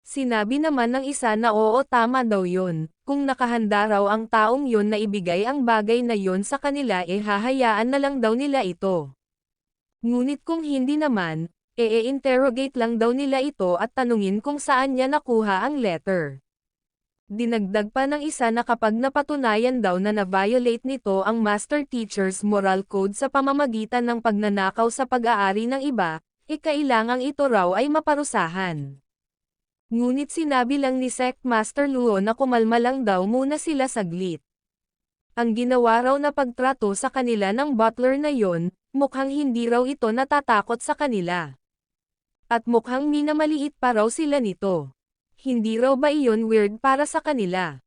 Speaker 1: Sinabi naman ng isa na oo tama daw yon, kung nakahanda raw ang taong yon na ibigay ang bagay na yon sa kanila hahayaan na lang daw nila ito. Ngunit kung hindi naman, interrogate lang daw nila ito at tanungin kung saan niya nakuha ang letter. Dinagdag pa ng isa na kapag napatunayan daw na na-violate nito ang Master Teacher's moral code sa pamamagitan ng pagnanakaw sa pag-aari ng iba, kailangang ito raw ay maparusahan. Ngunit sinabi lang ni Sect Master Luo na kumalma lang daw muna sila saglit. Ang ginawa raw na pagtrato sa kanila ng butler na yon, mukhang hindi raw ito natatakot sa kanila. At mukhang minamaliit pa raw sila nito. Hindi raw ba iyon weird para sa kanila?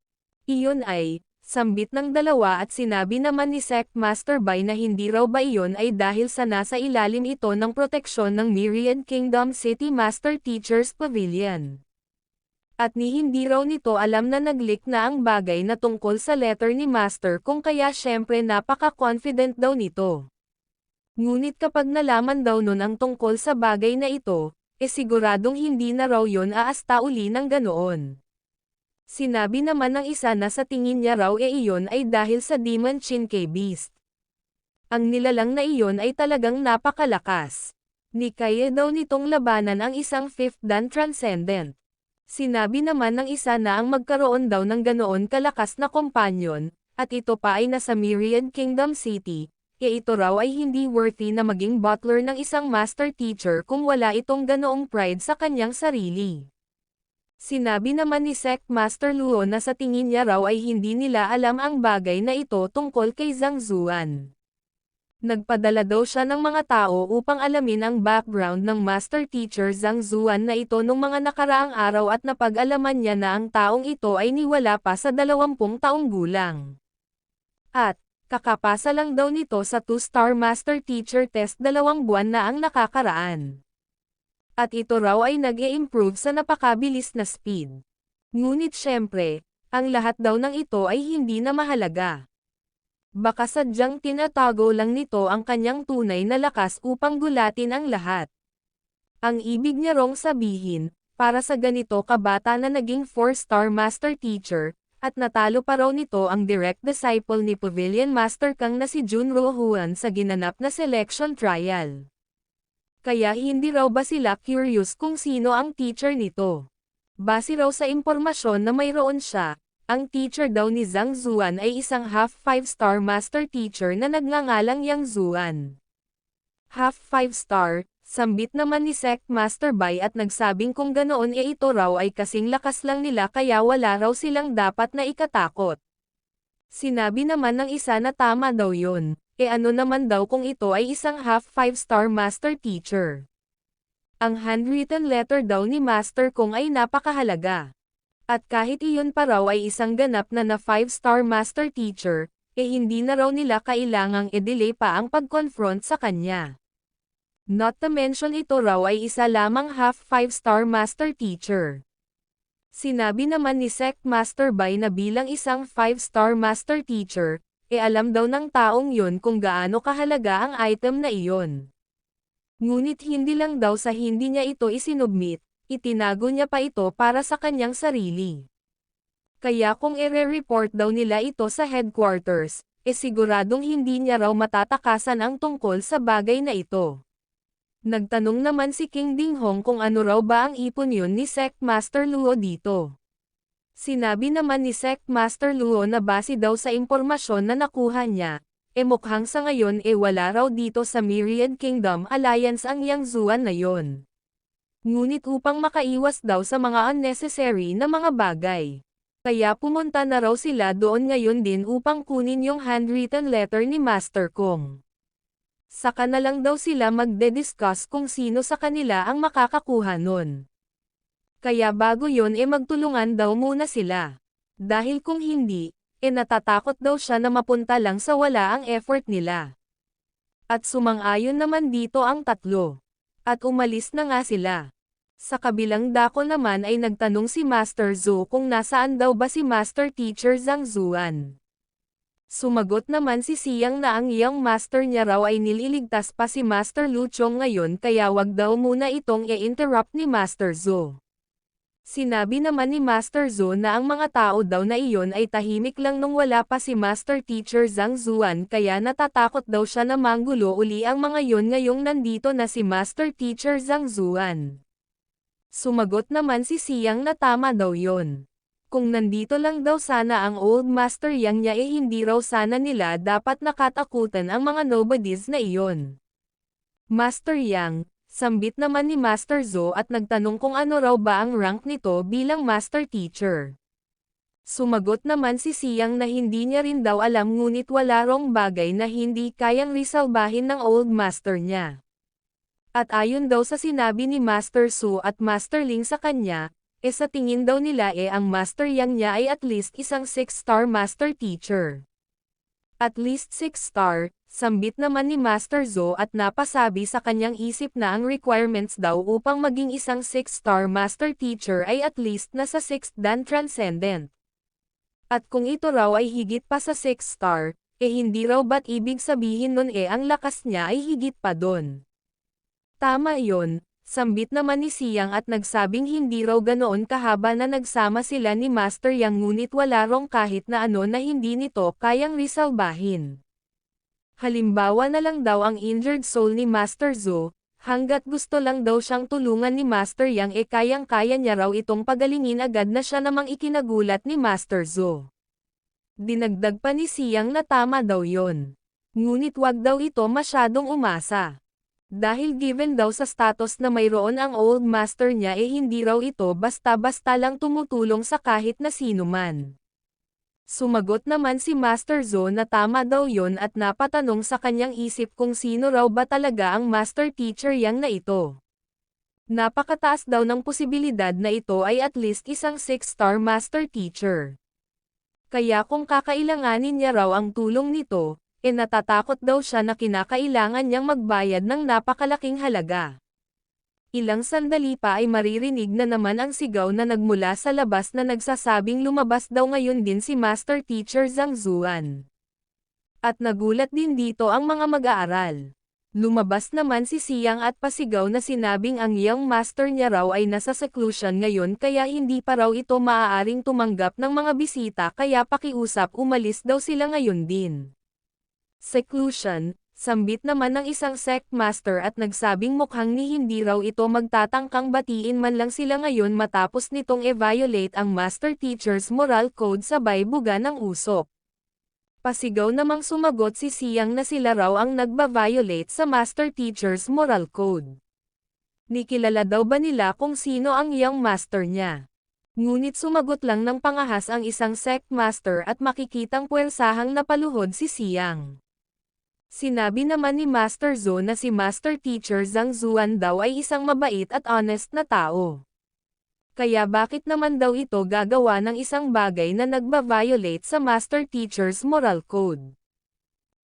Speaker 1: Iyon ay, Sambit ng dalawa at sinabi naman ni Sect Master Bai na hindi raw ba iyon ay dahil sa nasa ilalim ito ng proteksyon ng Mirian Kingdom City Master Teachers Pavilion. At ni hindi raw nito alam na nag-leak na ang bagay na tungkol sa letter ni Master kung kaya syempre napaka-confident daw nito. Ngunit kapag nalaman daw nun ang tungkol sa bagay na ito, siguradong hindi na raw yun aasta uli ng ganoon. Sinabi naman ng isa na sa tingin niya raw iyon ay dahil sa Demon Shinkai Beast. Ang nilalang na iyon ay talagang napakalakas. Ni kaya daw nitong labanan ang isang 5th Dan Transcendent. Sinabi naman ng isa na ang magkaroon daw ng ganoon kalakas na companion, at ito pa ay nasa Mirian Kingdom City, ito raw ay hindi worthy na maging butler ng isang master teacher kung wala itong ganoong pride sa kanyang sarili. Sinabi naman ni Sect Master Luo na sa tingin niya raw ay hindi nila alam ang bagay na ito tungkol kay Zhang Zuan. Nagpadala daw siya ng mga tao upang alamin ang background ng Master Teacher Zhang Zuan na ito nung mga nakaraang araw at napag-alaman niya na ang taong ito ay niwala pa sa 20 taong gulang. At, kakapasa lang daw nito sa 2-star Master Teacher Test 2 buwan na ang nakakaraan. At ito raw ay nag-i-improve sa napakabilis na speed. Ngunit syempre, ang lahat daw ng ito ay hindi na mahalaga. Baka sadyang tinatago lang nito ang kanyang tunay na lakas upang gulatin ang lahat. Ang ibig niya rong sabihin, para sa ganito kabata na naging 4-star Master Teacher, at natalo pa raw nito ang direct disciple ni Pavilion Master Kang na si Junro Huan sa ginanap na selection trial. Kaya hindi raw ba sila curious kung sino ang teacher nito? Base raw sa impormasyon na mayroon siya, ang teacher daw ni Zhang Zuan ay isang half 5-star master teacher na nagngangalang Yang Zuan. Half 5-star, sambit naman ni Sect Master Bai at nagsabing kung ganoon ito raw ay kasing lakas lang nila kaya wala raw silang dapat na ikatakot. Sinabi naman ng isa na tama daw yun. Ano naman daw kung ito ay isang half 5-star master teacher? Ang handwritten letter daw ni Master Kung ay napakahalaga. At kahit iyon pa raw ay isang ganap na 5-star master teacher, hindi na raw nila kailangang i-delay pa ang pag-confront sa kanya. Not to mention ito raw ay isa lamang half 5-star master teacher. Sinabi naman ni Sect Master Bai na bilang isang 5-star master teacher, alam daw ng taong yun kung gaano kahalaga ang item na iyon. Ngunit hindi lang daw sa hindi niya ito isinubmit, itinago niya pa ito para sa kanyang sarili. Kaya kung ire-report daw nila ito sa headquarters, siguradong hindi niya raw matatakasan ang tungkol sa bagay na ito. Nagtanong naman si King Dinghong kung ano raw ba ang ipon yun ni Sect Master Luo dito. Sinabi naman ni Sect Master Luo na base daw sa impormasyon na nakuha niya, mukhang sa ngayon wala raw dito sa Mirian Kingdom Alliance ang Yang Zuan na yon. Ngunit upang makaiwas daw sa mga unnecessary na mga bagay. Kaya pumunta na raw sila doon ngayon din upang kunin yung handwritten letter ni Master Kong. Saka na lang daw sila magde-discuss kung sino sa kanila ang makakakuha nun. Kaya bago yun magtulungan daw muna sila. Dahil kung hindi, natatakot daw siya na mapunta lang sa wala ang effort nila. At sumang-ayon naman dito ang tatlo. At umalis na nga sila. Sa kabilang dako naman ay nagtanong si Master Zhou kung nasaan daw ba si Master Teacher Zhang Zuan. Sumagot naman si Siyang na ang iyang master niya raw ay nililigtas pa si Master Lu Chong ngayon kaya wag daw muna itong i-interrupt ni Master Zhou. Sinabi naman ni Master Zhou na ang mga tao daw na iyon ay tahimik lang nung wala pa si Master Teacher Zhang Zuan kaya natatakot daw siya na manggulo uli ang mga yon ngayong nandito na si Master Teacher Zhang Zuan. Sumagot naman si Siyang na tama daw yon. Kung nandito lang daw sana ang Old Master Yang niya hindi raw sana nila dapat nakatakutan ang mga nobodies na iyon. Master Yang, sambit naman ni Master Zhou at nagtanong kung ano raw ba ang rank nito bilang Master Teacher. Sumagot naman si Siyang na hindi niya rin daw alam ngunit wala rong bagay na hindi kayang resolbahin ng Old Master niya. At ayon daw sa sinabi ni Master Su at Master Ling sa kanya, Sa tingin daw nila ang Master Yang niya ay at least isang 6-star master teacher. At least 6-star, sambit naman ni Master Zo at napasabi sa kanyang isip na ang requirements daw upang maging isang 6-star master teacher ay at least nasa 6th dan transcendent. At kung ito raw ay higit pa sa 6-star, hindi raw ba't ibig sabihin nun ang lakas niya ay higit pa dun. Tama yon. Sambit naman ni Siyang at nagsabing hindi raw ganoon kahaba na nagsama sila ni Master Yang ngunit wala rong kahit na ano na hindi nito kayang resolbahin. Halimbawa na lang daw ang injured soul ni Master Zo, hanggat gusto lang daw siyang tulungan ni Master Yang kayang-kaya niya raw itong pagalingin agad na siya namang ikinagulat ni Master Zo. Dinagdag pa ni Siyang na tama daw yon. Ngunit wag daw ito masyadong umasa. Dahil given daw sa status na mayroon ang old master niya hindi raw ito basta-basta lang tumutulong sa kahit na sino man. Sumagot naman si Master Zo na tama daw yon at napatanong sa kanyang isip kung sino raw ba talaga ang master teacher Yang na ito. Napakataas daw ng posibilidad na ito ay at least isang 6-star master teacher. Kaya kung kakailanganin niya raw ang tulong nito, natatakot daw siya na kinakailangan niyang magbayad ng napakalaking halaga. Ilang sandali pa ay maririnig na naman ang sigaw na nagmula sa labas na nagsasabing lumabas daw ngayon din si Master Teacher Zhang Zuan. At nagulat din dito ang mga mag-aaral. Lumabas naman si Siyang at pasigaw na sinabing ang young master niya raw ay nasa seclusion ngayon kaya hindi pa raw ito maaaring tumanggap ng mga bisita kaya pakiusap umalis daw sila ngayon din. Seclusion, sambit naman ng isang sect master at nagsabing mukhang ni hindi raw ito magtatangkang batiin man lang sila ngayon matapos nitong e-violate ang master teacher's moral code sabay buga ng usok. Pasigaw namang sumagot si Siyang na sila raw ang nagba-violate sa master teacher's moral code. Nikilala daw ba nila kung sino ang young master niya? Ngunit sumagot lang ng pangahas ang isang sect master at makikitang puwersahang napaluhod si Siyang. Sinabi naman ni Master Zo na si Master Teacher Zhang Zuan daw ay isang mabait at honest na tao. Kaya bakit naman daw ito gagawa ng isang bagay na nagba-violate sa Master Teacher's moral code?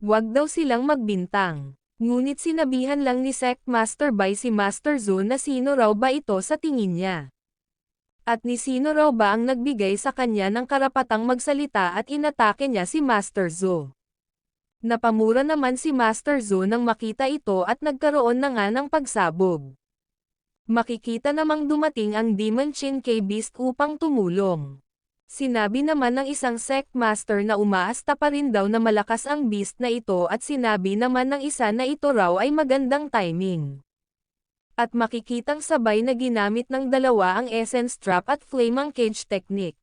Speaker 1: Huwag daw silang magbintang. Ngunit sinabihan lang ni Sect Master Bai si Master Zo na sino raw ba ito sa tingin niya. At ni sino raw ba ang nagbigay sa kanya ng karapatang magsalita at inatake niya si Master Zo. Napamura naman si Master Zo nang makita ito at nagkaroon na nga ng pagsabog. Makikita namang dumating ang Demon Chin kay Beast upang tumulong. Sinabi naman ng isang sect master na umaasta pa rin daw na malakas ang Beast na ito at sinabi naman ng isa na ito raw ay magandang timing. At makikitang sabay na ginamit ng dalawa ang Essence Trap at Flaming Cage Technique.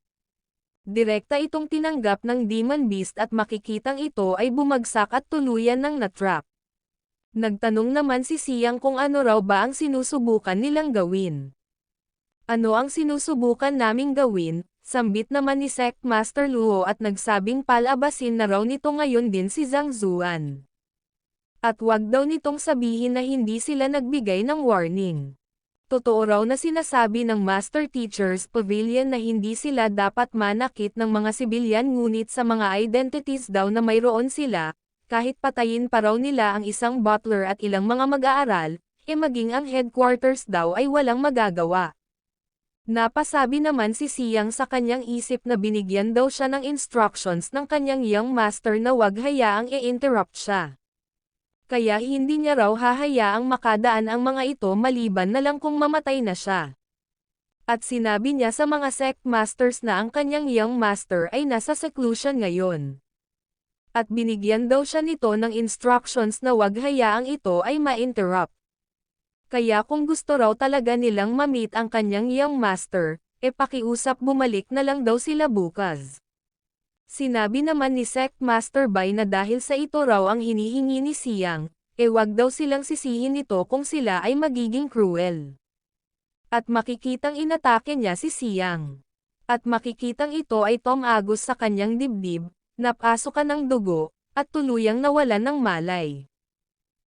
Speaker 1: Direkta itong tinanggap ng Demon Beast at makikitang ito ay bumagsak at tuluyan ng natrap. Nagtanong naman si Siyang kung ano raw ba ang sinusubukan nilang gawin. Ano ang sinusubukan naming gawin? Sambit naman ni Sect Master Luo at nagsabing palabasin na raw nito ngayon din si Zhang Zuan. At wag daw nitong sabihin na hindi sila nagbigay ng warning. Totoo raw na sinasabi ng Master Teacher's Pavilion na hindi sila dapat manakit ng mga sibilyan ngunit sa mga identities daw na mayroon sila, kahit patayin pa raw nila ang isang butler at ilang mga mag-aaral, maging ang headquarters daw ay walang magagawa. Napasabi naman si Siyang sa kanyang isip na binigyan daw siya ng instructions ng kanyang young master na wag hayaang i-interrupt siya. Kaya hindi niya raw hahayaang makadaan ang mga ito maliban na lang kung mamatay na siya. At sinabi niya sa mga sect masters na ang kanyang young master ay nasa seclusion ngayon. At binigyan daw siya nito ng instructions na wag hayaang ito ay ma-interrupt. Kaya kung gusto raw talaga nilang ma-meet ang kanyang young master, pakiusap bumalik na lang daw sila bukas. Sinabi naman ni Sect Master Bai na dahil sa ito raw ang hinihingi ni Siyang, wag daw silang sisihin nito kung sila ay magiging cruel. At makikitang inatake niya si Siyang. At makikitang ito ay tumagos sa kanyang dibdib, napasukan ng dugo, at tuluyang nawalan ng malay.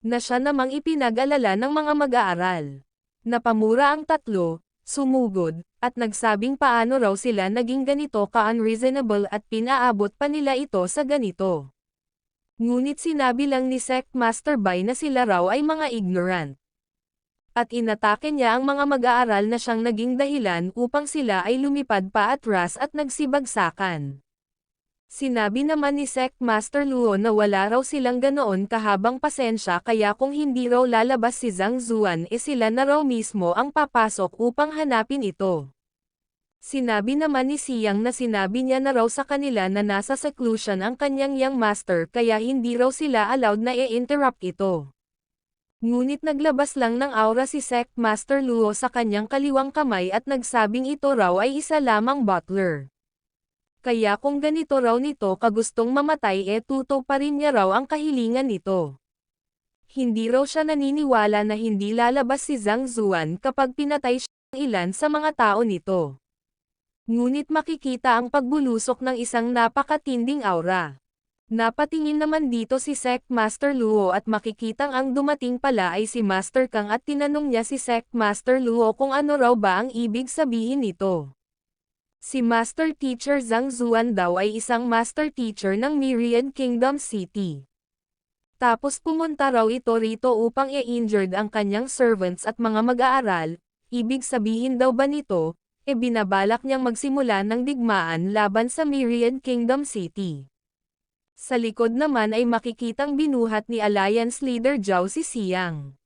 Speaker 1: Na siya namang ipinag-alala ng mga mag-aaral. Napamura ang tatlo, sumugod, At nagsabing paano raw sila naging ganito ka-unreasonable at pinaabot pa nila ito sa ganito. Ngunit sinabi lang ni Sect Master Bai na sila raw ay mga ignorant. At inatake niya ang mga mag-aaral na siyang naging dahilan upang sila ay lumipad pa atras at nagsibagsakan. Sinabi naman ni Sect Master Luo na wala raw silang ganoon kahabang pasensya kaya kung hindi raw lalabas si Zhang Zuan sila na raw mismo ang papasok upang hanapin ito. Sinabi naman ni Siyang na sinabi niya na raw sa kanila na nasa seclusion ang kanyang young master kaya hindi raw sila allowed na i-interrupt ito. Ngunit naglabas lang ng aura si Sect Master Luo sa kanyang kaliwang kamay at nagsabing ito raw ay isa lamang butler. Kaya kung ganito raw nito kagustong mamatay tuto pa rin niya raw ang kahilingan nito. Hindi raw siya naniniwala na hindi lalabas si Zhang Zuan kapag pinatay siya ng ilan sa mga tao nito. Ngunit makikita ang pagbulusok ng isang napakatinding aura. Napatingin naman dito si Sect Master Luo at makikitang ang dumating pala ay si Master Kang at tinanong niya si Sect Master Luo kung ano raw ba ang ibig sabihin nito. Si Master Teacher Zhang Zuan daw ay isang Master Teacher ng Myriad Kingdom City. Tapos pumunta raw ito rito upang i-injured ang kanyang servants at mga mag-aaral, ibig sabihin daw ba nito, binabalak niyang magsimula ng digmaan laban sa Myriad Kingdom City. Sa likod naman ay makikitang binuhat ni Alliance Leader Zhao si Siyang.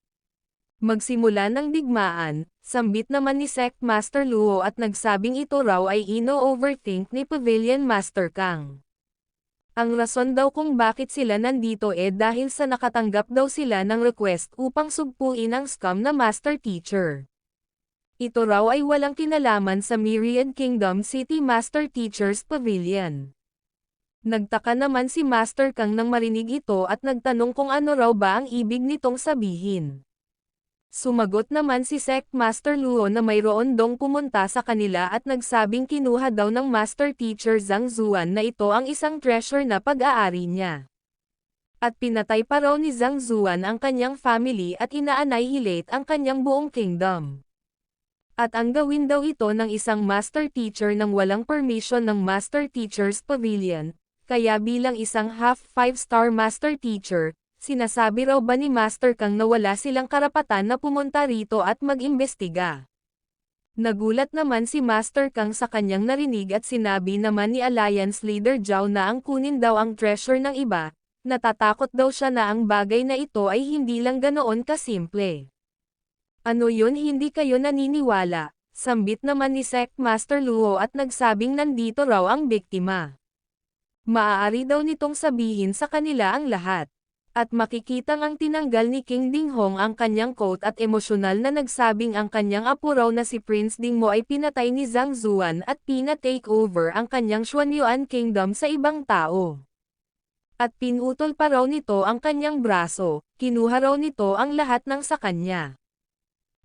Speaker 1: Magsimula ng digmaan, sambit naman ni Sect Master Luo at nagsabing ito raw ay ino-overthink ni Pavilion Master Kang. Ang rason daw kung bakit sila nandito dahil sa nakatanggap daw sila ng request upang sugpuin ang scum na Master Teacher. Ito raw ay walang kinalaman sa Myriad Kingdom City Master Teacher's Pavilion. Nagtaka naman si Master Kang nang marinig ito at nagtanong kung ano raw ba ang ibig nitong sabihin. Sumagot naman si Sect Master Luo na mayroon dong pumunta sa kanila at nagsabing kinuha daw ng Master Teacher Zhang Zuan na ito ang isang treasure na pag-aari niya. At pinatay pa raw ni Zhang Zuan ang kanyang family at ina-annihilate ang kanyang buong kingdom. At ang gawin daw ito ng isang Master Teacher nang walang permission ng Master Teacher's Pavilion, kaya bilang isang half 5-star Master Teacher, sinasabi raw ba ni Master Kang na wala silang karapatan na pumunta rito at mag-imbestiga. Nagulat naman si Master Kang sa kanyang narinig at sinabi naman ni Alliance Leader Zhao na ang kunin daw ang treasure ng iba, natatakot daw siya na ang bagay na ito ay hindi lang ganoon kasimple. Ano yun hindi kayo naniniwala? Sambit naman ni Sect Master Luo at nagsabing nandito raw ang biktima. Maaari daw nitong sabihin sa kanila ang lahat. At makikitang ang tinanggal ni King Dinghong ang kanyang coat at emosyonal na nagsabing ang kanyang apo raw na si Prince Dingmo ay pinatay ni Zhang Zuan at pina-take over ang kanyang Xuanyuan Kingdom sa ibang tao. At pinutol pa raw nito ang kanyang braso, kinuha raw nito ang lahat ng sa kanya.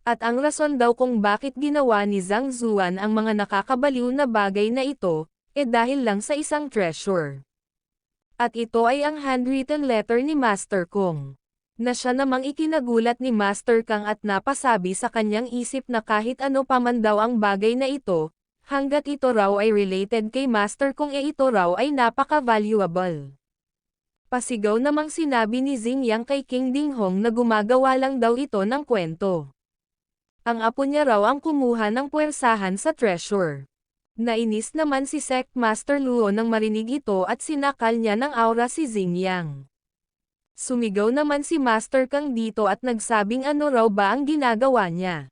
Speaker 1: At ang rason daw kung bakit ginawa ni Zhang Zuan ang mga nakakabaliw na bagay na ito, dahil lang sa isang treasure. At ito ay ang handwritten letter ni Master Kung. Na siya namang ikinagulat ni Master Kang at napasabi sa kanyang isip na kahit ano pa man daw ang bagay na ito, hanggat ito raw ay related kay Master Kung ito raw ay napaka-valuable. Pasigaw namang sinabi ni Xingyang kay King Dinghong na gumagawa lang daw ito ng kwento. Ang apo niya raw ang kumuha ng puwersahan sa treasure. Nainis naman si Sect Master Luo nang marinig ito at sinakal niya ng aura si Xingyang. Sumigaw naman si Master Kang dito at nagsabing ano raw ba ang ginagawa niya.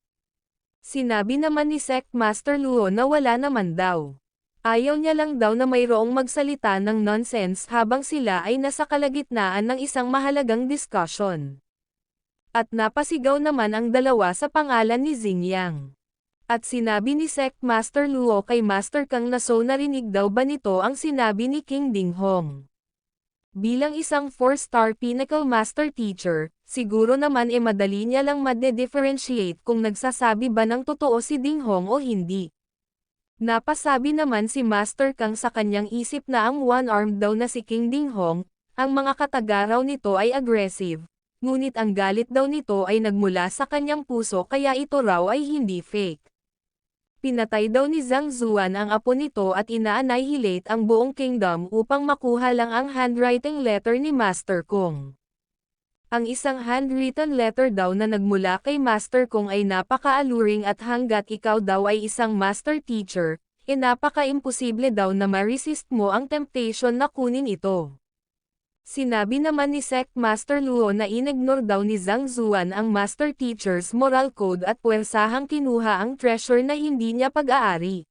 Speaker 1: Sinabi naman ni Sect Master Luo na wala naman daw. Ayaw niya lang daw na mayroong magsalita ng nonsense habang sila ay nasa kalagitnaan ng isang mahalagang discussion. At napasigaw naman ang dalawa sa pangalan ni Xingyang. At sinabi ni Sect Master Luo kay Master Kang na so narinig daw ba nito ang sinabi ni King Dinghong. Bilang isang 4-star Pinnacle Master Teacher, siguro naman madali niya lang made-differentiate kung nagsasabi ba ng totoo si Dinghong o hindi. Napasabi naman si Master Kang sa kanyang isip na ang one-armed daw na si King Dinghong, ang mga katagaraw nito ay aggressive. Ngunit ang galit daw nito ay nagmula sa kanyang puso kaya ito raw ay hindi fake. Pinatay daw ni Zhang Zuan ang apo nito at ina-annihilate ang buong kingdom upang makuha lang ang handwriting letter ni Master Kong. Ang isang handwritten letter daw na nagmula kay Master Kong ay napaka-alluring at hanggat ikaw daw ay isang master teacher, napaka-imposible daw na ma-resist mo ang temptation na kunin ito. Sinabi naman ni Sect Master Luo na inignore daw ni Zhang Zuan ang Master Teacher's moral code at puwersahang kinuha ang treasure na hindi niya pag-aari.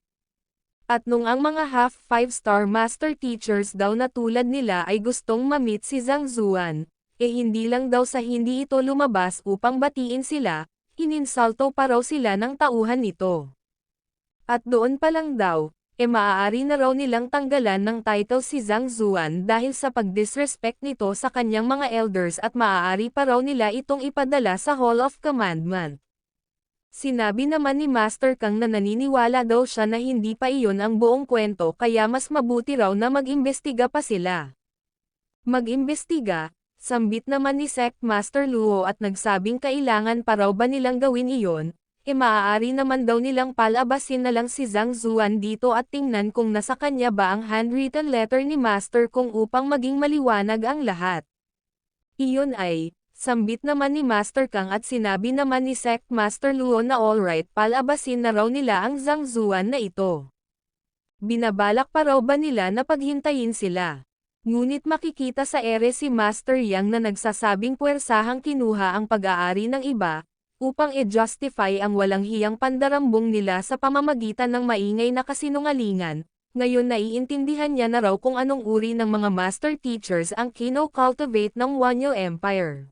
Speaker 1: At nung ang mga half 5-star Master Teachers daw na tulad nila ay gustong ma-meet si Zhang Zuan, hindi lang daw sa hindi ito lumabas upang batiin sila, ininsulto pa raw sila ng tauhan nito. At doon pa lang daw, maaari na raw nilang tanggalan ng title si Zhang Zuan dahil sa pag-disrespect nito sa kanyang mga elders at maaari pa raw nila itong ipadala sa Hall of Commandment. Sinabi naman ni Master Kang na naniniwala daw siya na hindi pa iyon ang buong kwento kaya mas mabuti raw na mag-imbestiga pa sila. Mag-imbestiga, sambit naman ni Sect Master Luo at nagsabing kailangan pa raw ba nilang gawin iyon, maaari naman daw nilang palabasin na lang si Zhang Zuan dito at tingnan kung nasa kanya ba ang handwritten letter ni Master Kong upang maging maliwanag ang lahat. Iyon ay, sambit naman ni Master Kang at sinabi naman ni Sect Master Luo na alright palabasin na raw nila ang Zhang Zuan na ito. Binabalak pa raw ba nila na paghintayin sila? Ngunit makikita sa ere si Master Yang na nagsasabing puwersahang kinuha ang pag-aari ng iba, upang i-justify ang walang hiyang pandarambong nila sa pamamagitan ng maingay na kasinungalingan. Ngayon naiintindihan niya na raw kung anong uri ng mga master teachers ang kino-cultivate ng Wanyo Empire.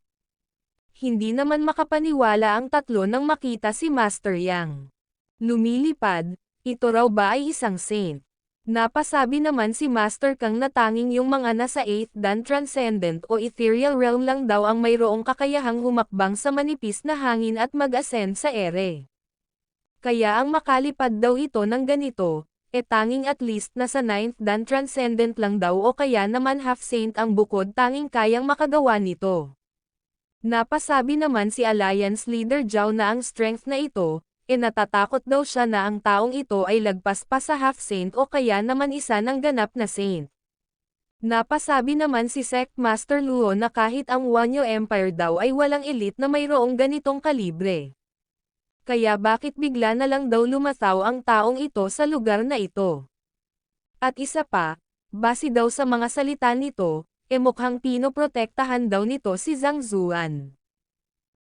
Speaker 1: Hindi naman makapaniwala ang tatlo nang makita si Master Yang. Lumilipad, ito raw ba ay isang saint? Napasabi naman si Master Kang na tanging yung mga nasa 8th Dan Transcendent o Ethereal Realm lang daw ang mayroong kakayahang humakbang sa manipis na hangin at mag-ascend sa ere. Kaya ang makalipad daw ito ng ganito, tanging at least nasa 9th Dan Transcendent lang daw o kaya naman half saint ang bukod tanging kayang makagawa nito. Napasabi naman si Alliance Leader Zhao na ang strength na ito, natatakot daw siya na ang taong ito ay lagpas pa sa half-saint o kaya naman isa ng ganap na saint. Napasabi naman si Sect Master Luo na kahit ang Wanyo Empire daw ay walang elite na mayroong ganitong kalibre. Kaya bakit bigla na lang daw lumataw ang taong ito sa lugar na ito? At isa pa, base daw sa mga salita nito, mukhang pinoprotektahan daw nito si Zhang Zuan.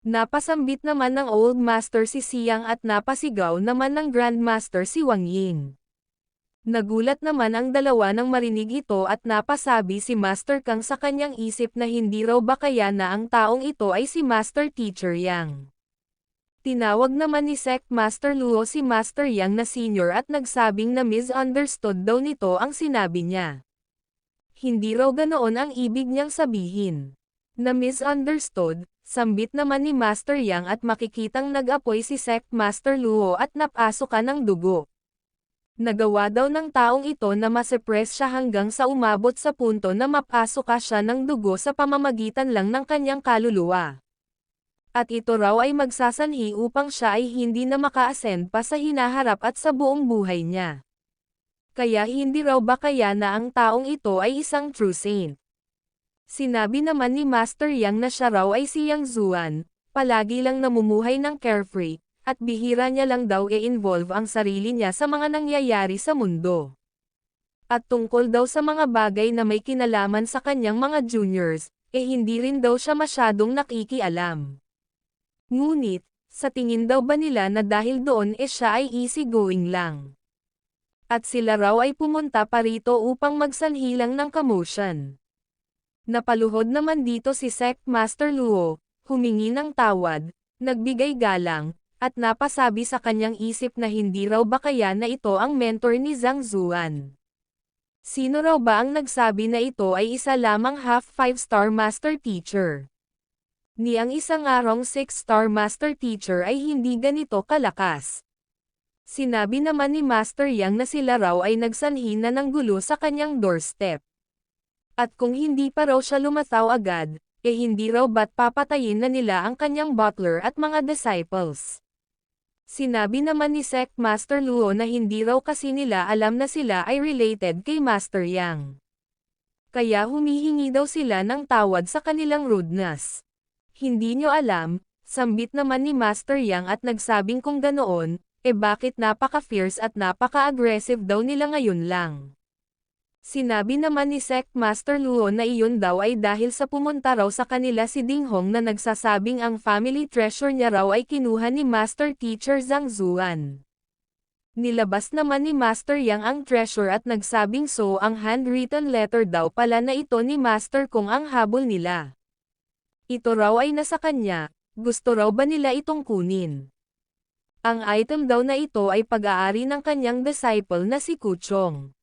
Speaker 1: Napasambit naman ng Old Master si Siang at napasigaw naman ng Grand Master si Wang Ying. Nagulat naman ang dalawa nang marinig ito at napasabi si Master Kang sa kanyang isip na hindi raw ba kaya na ang taong ito ay si Master Teacher Yang. Tinawag naman ni Sect Master Luo si Master Yang na senior at nagsabing na misunderstood daw nito ang sinabi niya. Hindi raw ganoon ang ibig niyang sabihin. Na misunderstood, sambit naman ni Master Yang at makikitang nag-apoy si Sect Master Luo at napasukan ng dugo. Nagawa daw ng taong ito na masuppress siya hanggang sa umabot sa punto na mapasuka siya ng dugo sa pamamagitan lang ng kanyang kaluluwa. At ito raw ay magsasanhi upang siya ay hindi na maka-ascend pa sa hinaharap at sa buong buhay niya. Kaya hindi raw ba kaya na ang taong ito ay isang true saint? Sinabi naman ni Master Yang na siya raw ay si Yang Zuan, palagi lang namumuhay ng carefree, at bihira niya lang daw i-involve ang sarili niya sa mga nangyayari sa mundo. At tungkol daw sa mga bagay na may kinalaman sa kanyang mga juniors, hindi rin daw siya masyadong nakikialam. Ngunit, sa tingin daw ba nila na dahil doon siya ay easygoing lang? At sila raw ay pumunta pa rito upang magsanhi lang ng commotion. Napaluhod naman dito si Sect Master Luo, humingi ng tawad, nagbigay galang, at napasabi sa kanyang isip na hindi raw ba kaya na ito ang mentor ni Zhang Zuan. Sino raw ba ang nagsabi na ito ay isa lamang half 5-star Master Teacher? Ni ang isang arong 6-star Master Teacher ay hindi ganito kalakas. Sinabi naman ni Master Yang na sila raw ay nagsanhi na ng gulo sa kanyang doorstep. At kung hindi pa raw siya lumataw agad, hindi raw ba't papatayin na nila ang kanyang butler at mga disciples. Sinabi naman ni Sect Master Luo na hindi raw kasi nila alam na sila ay related kay Master Yang. Kaya humihingi daw sila ng tawad sa kanilang rudeness. Hindi nyo alam, sambit naman ni Master Yang at nagsabing kung ganoon, bakit napaka-fierce at napaka-aggressive daw nila ngayon lang. Sinabi naman ni Sect Master Luo na iyon daw ay dahil sa pumunta raw sa kanila si Ding Hong na nagsasabing ang family treasure niya raw ay kinuha ni Master Teacher Zhang Zuan. Nilabas naman ni Master Yang ang treasure at nagsabing so ang handwritten letter daw pala na ito ni Master Kung ang habol nila. Ito raw ay nasa kanya, gusto raw ba nila itong kunin? Ang item daw na ito ay pag-aari ng kanyang disciple na si Kuchong.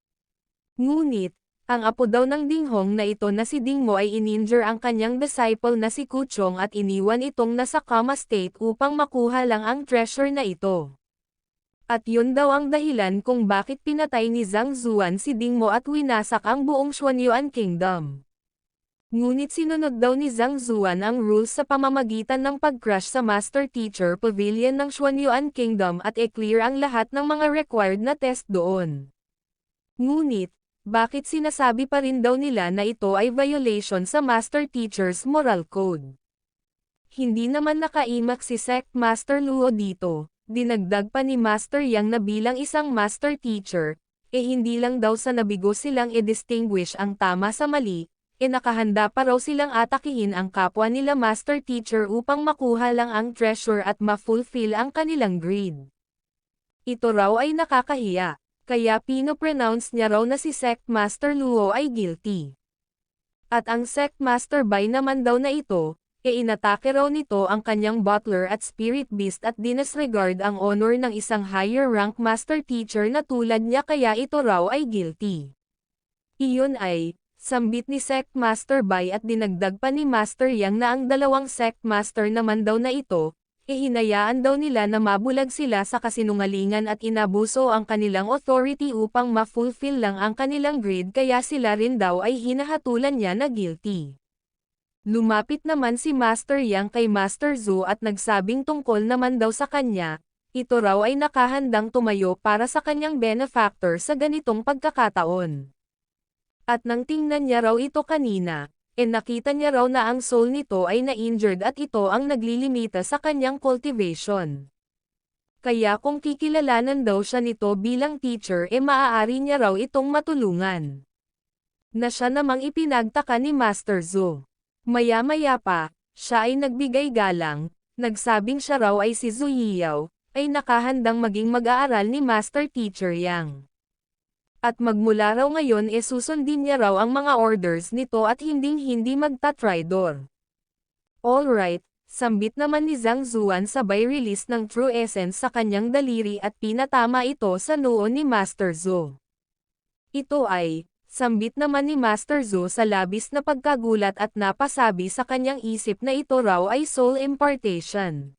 Speaker 1: Ngunit, ang apo daw ng Ding Hong na ito na si Ding Mo ay ininjure ang kanyang disciple na si Kuchong at iniwan itong nasa coma state upang makuha lang ang treasure na ito. At yun daw ang dahilan kung bakit pinatay ni Zhang Zuan si Ding Mo at winasak ang buong Xuanyuan Kingdom. Ngunit sinunod daw ni Zhang Zuan ang rules sa pamamagitan ng pag-crush sa Master Teacher Pavilion ng Xuanyuan Kingdom at i-clear ang lahat ng mga required na test doon. Ngunit, bakit sinasabi pa rin daw nila na ito ay violation sa Master Teacher's moral code? Hindi naman nakaimak si Sect Master Luo dito, dinagdag pa ni Master Yang na bilang isang Master Teacher, hindi lang daw sa nabigo silang i-distinguish ang tama sa mali, nakahanda pa raw silang atakihin ang kapwa nila Master Teacher upang makuha lang ang treasure at ma-fulfill ang kanilang greed. Ito raw ay nakakahiya. Kaya pino-pronounce niya raw na si Sect Master Luo ay guilty. At ang Sect Master Bai naman daw na ito, inatake raw nito ang kanyang butler at spirit beast at dinisregard ang honor ng isang higher rank Master Teacher na tulad niya kaya ito raw ay guilty. Iyon ay, sambit ni Sect Master Bai at dinagdag pa ni Master Yang na ang dalawang Sect Master naman daw na ito, hinayaan daw nila na mabulag sila sa kasinungalingan at inabuso ang kanilang authority upang ma-fulfill lang ang kanilang greed kaya sila rin daw ay hinahatulan niya na guilty. Lumapit naman si Master Yang kay Master Zhou at nagsabing tungkol naman daw sa kanya, ito raw ay nakahandang tumayo para sa kanyang benefactor sa ganitong pagkakataon. At nang tingnan niya raw ito kanina, nakita niya raw na ang soul nito ay na-injured at ito ang naglilimita sa kanyang cultivation. Kaya kung kikilalanan daw siya nito bilang teacher maaari niya raw itong matulungan. Na siya namang ipinagtaka ni Master Zhou. Maya-maya pa, siya ay nagbigay galang, nagsabing siya raw ay si Zhu Yiyao, ay nakahandang maging mag-aaral ni Master Teacher Yang. At magmula raw ngayon susundin niya raw ang mga orders nito at hinding-hindi magta-tridor. Alright, sambit naman ni Zhang Zuan sabay release ng True Essence sa kanyang daliri at pinatama ito sa noo ni Master Zhou. Ito ay, sambit naman ni Master Zhou sa labis na pagkagulat at napasabi sa kanyang isip na ito raw ay soul impartation.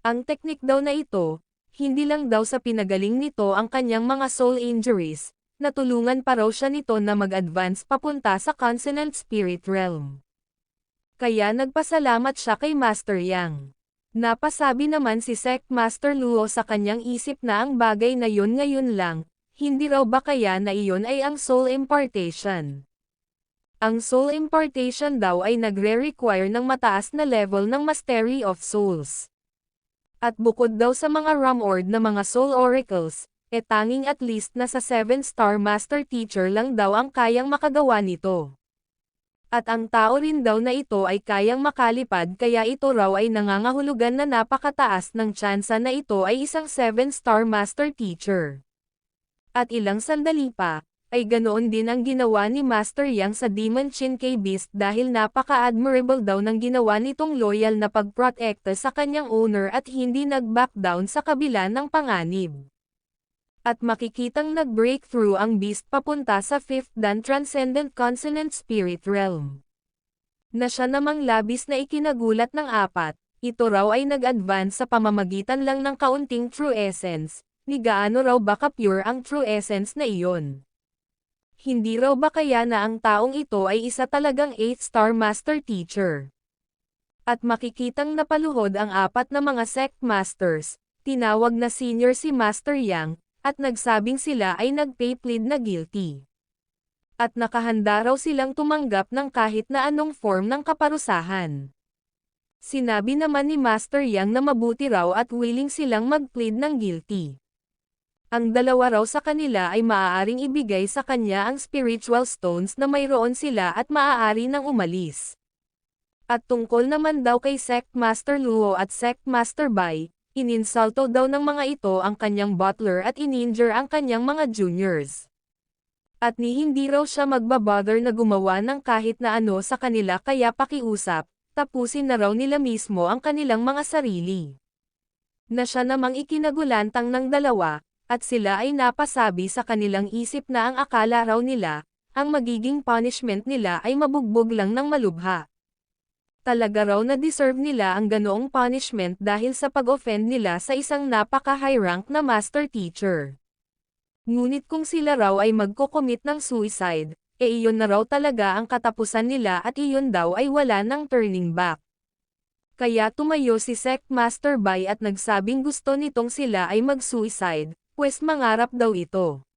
Speaker 1: Ang teknik daw na ito, hindi lang daw sa pinagaling nito ang kanyang mga soul injuries, natulungan pa raw siya nito na mag-advance papunta sa Consonant Spirit Realm. Kaya nagpasalamat siya kay Master Yang. Napasabi naman si Sect Master Luo sa kanyang isip na ang bagay na yun ngayon lang, hindi raw ba kaya na iyon ay ang soul impartation. Ang soul impartation daw ay nagre-require ng mataas na level ng Mastery of Souls. At bukod daw sa mga Rumord na mga Soul Oracles, tanging at least na sa 7-star Master Teacher lang daw ang kayang makagawa nito. At ang tao rin daw na ito ay kayang makalipad kaya ito raw ay nangangahulugan na napakataas ng tsansa na ito ay isang 7-star Master Teacher. At ilang sandali pa, ay ganoon din ang ginawa ni Master Yang sa Demon Chinkei Beast dahil napaka-admirable daw ng ginawa nitong loyal na pagprotekta sa kanyang owner at hindi nag-back down sa kabila ng panganib. At makikitang nag-breakthrough ang Beast papunta sa 5th Dan Transcendent Consonant Spirit Realm. Na siya namang labis na ikinagulat ng apat, ito raw ay nag-advance sa pamamagitan lang ng kaunting True Essence, ni gaano raw baka pure ang True Essence na iyon. Hindi raw ba kaya na ang taong ito ay isa talagang 8-star Master Teacher? At makikitang napaluhod ang apat na mga Sect Masters, tinawag na senior si Master Yang, at nagsabing sila ay nag-pay plead na guilty. At nakahanda raw silang tumanggap ng kahit na anong form ng kaparusahan. Sinabi naman ni Master Yang na mabuti raw at willing silang mag-plead ng guilty. Ang dalawa raw sa kanila ay maaaring ibigay sa kanya ang spiritual stones na mayroon sila at maaari nang umalis. At tungkol naman daw kay Sect Master Luo at Sect Master Bai, ininsulto daw ng mga ito ang kanyang butler at ininjure ang kanyang mga juniors. At hindi raw siya magbabother na gumawa ng kahit na ano sa kanila kaya pakiusap, tapusin na raw nila mismo ang kanilang mga sarili. Na siya namang ikinagulantang ng dalawa, at sila ay napasabi sa kanilang isip na ang akala raw nila, ang magiging punishment nila ay mabugbog lang ng malubha. Talaga raw na deserve nila ang ganoong punishment dahil sa pag-offend nila sa isang napaka-high rank na master teacher. Ngunit kung sila raw ay magko-commit ng suicide, iyon na raw talaga ang katapusan nila at iyon daw ay wala nang turning back. Kaya tumayo si Sect Master Bai at nagsabing gusto nitong sila ay mag-suicide, pues mangarap daw ito.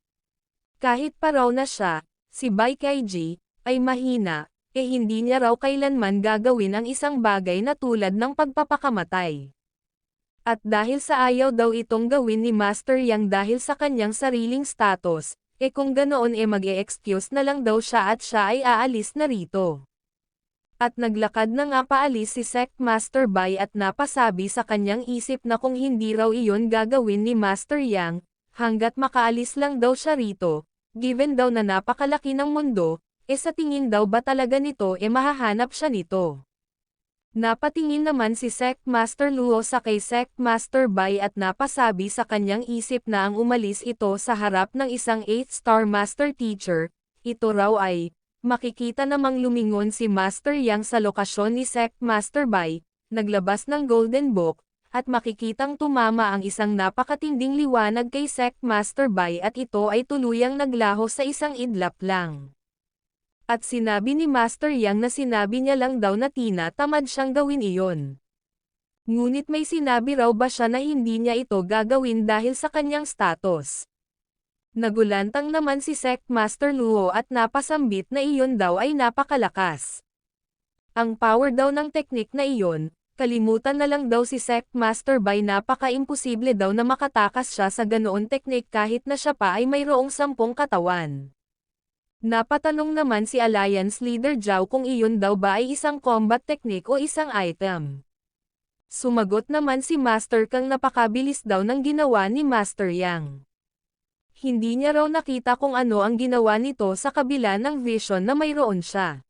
Speaker 1: Kahit pa raw na siya, si Bai Kaiji, ay mahina, hindi niya raw kailanman gagawin ang isang bagay na tulad ng pagpapakamatay. At dahil sa ayaw daw itong gawin ni Master Yang dahil sa kanyang sariling status, kung ganoon mag-e-excuse na lang daw siya at siya ay aalis na rito. At naglakad na nga paalis si Sect Master Bai at napasabi sa kanyang isip na kung hindi raw iyon gagawin ni Master Yang, hanggat makaalis lang daw siya rito, given daw na napakalaki ng mundo, sa tingin daw ba talaga nito mahahanap siya nito. Napatingin naman si Sect Master Luo sa kay Sect Master Bai at napasabi sa kanyang isip na ang umalis ito sa harap ng isang 8-star Master Teacher, ito raw ay, makikita namang lumingon si Master Yang sa lokasyon ni Sect Master Bai, naglabas ng Golden Book, at makikitang tumama ang isang napakatinding liwanag kay Sect Master Bai at ito ay tuluyang naglaho sa isang idlap lang. At sinabi ni Master Yang na sinabi niya lang daw na tamad siyang gawin iyon. Ngunit may sinabi raw ba siya na hindi niya ito gagawin dahil sa kanyang status. Nagulantang naman si Sect Master Luo at napasambit na iyon daw ay napakalakas. Ang power daw ng teknik na iyon, kalimutan na lang daw si Sect Master Bai napaka-imposible daw na makatakas siya sa ganoon teknik kahit na siya pa ay mayroong 10 katawan. Napatanong naman si Alliance Leader Zhao kung iyon daw ba ay isang combat technique o isang item. Sumagot naman si Master Kang napakabilis daw ng ginawa ni Master Yang. Hindi niya raw nakita kung ano ang ginawa nito sa kabila ng vision na mayroon siya.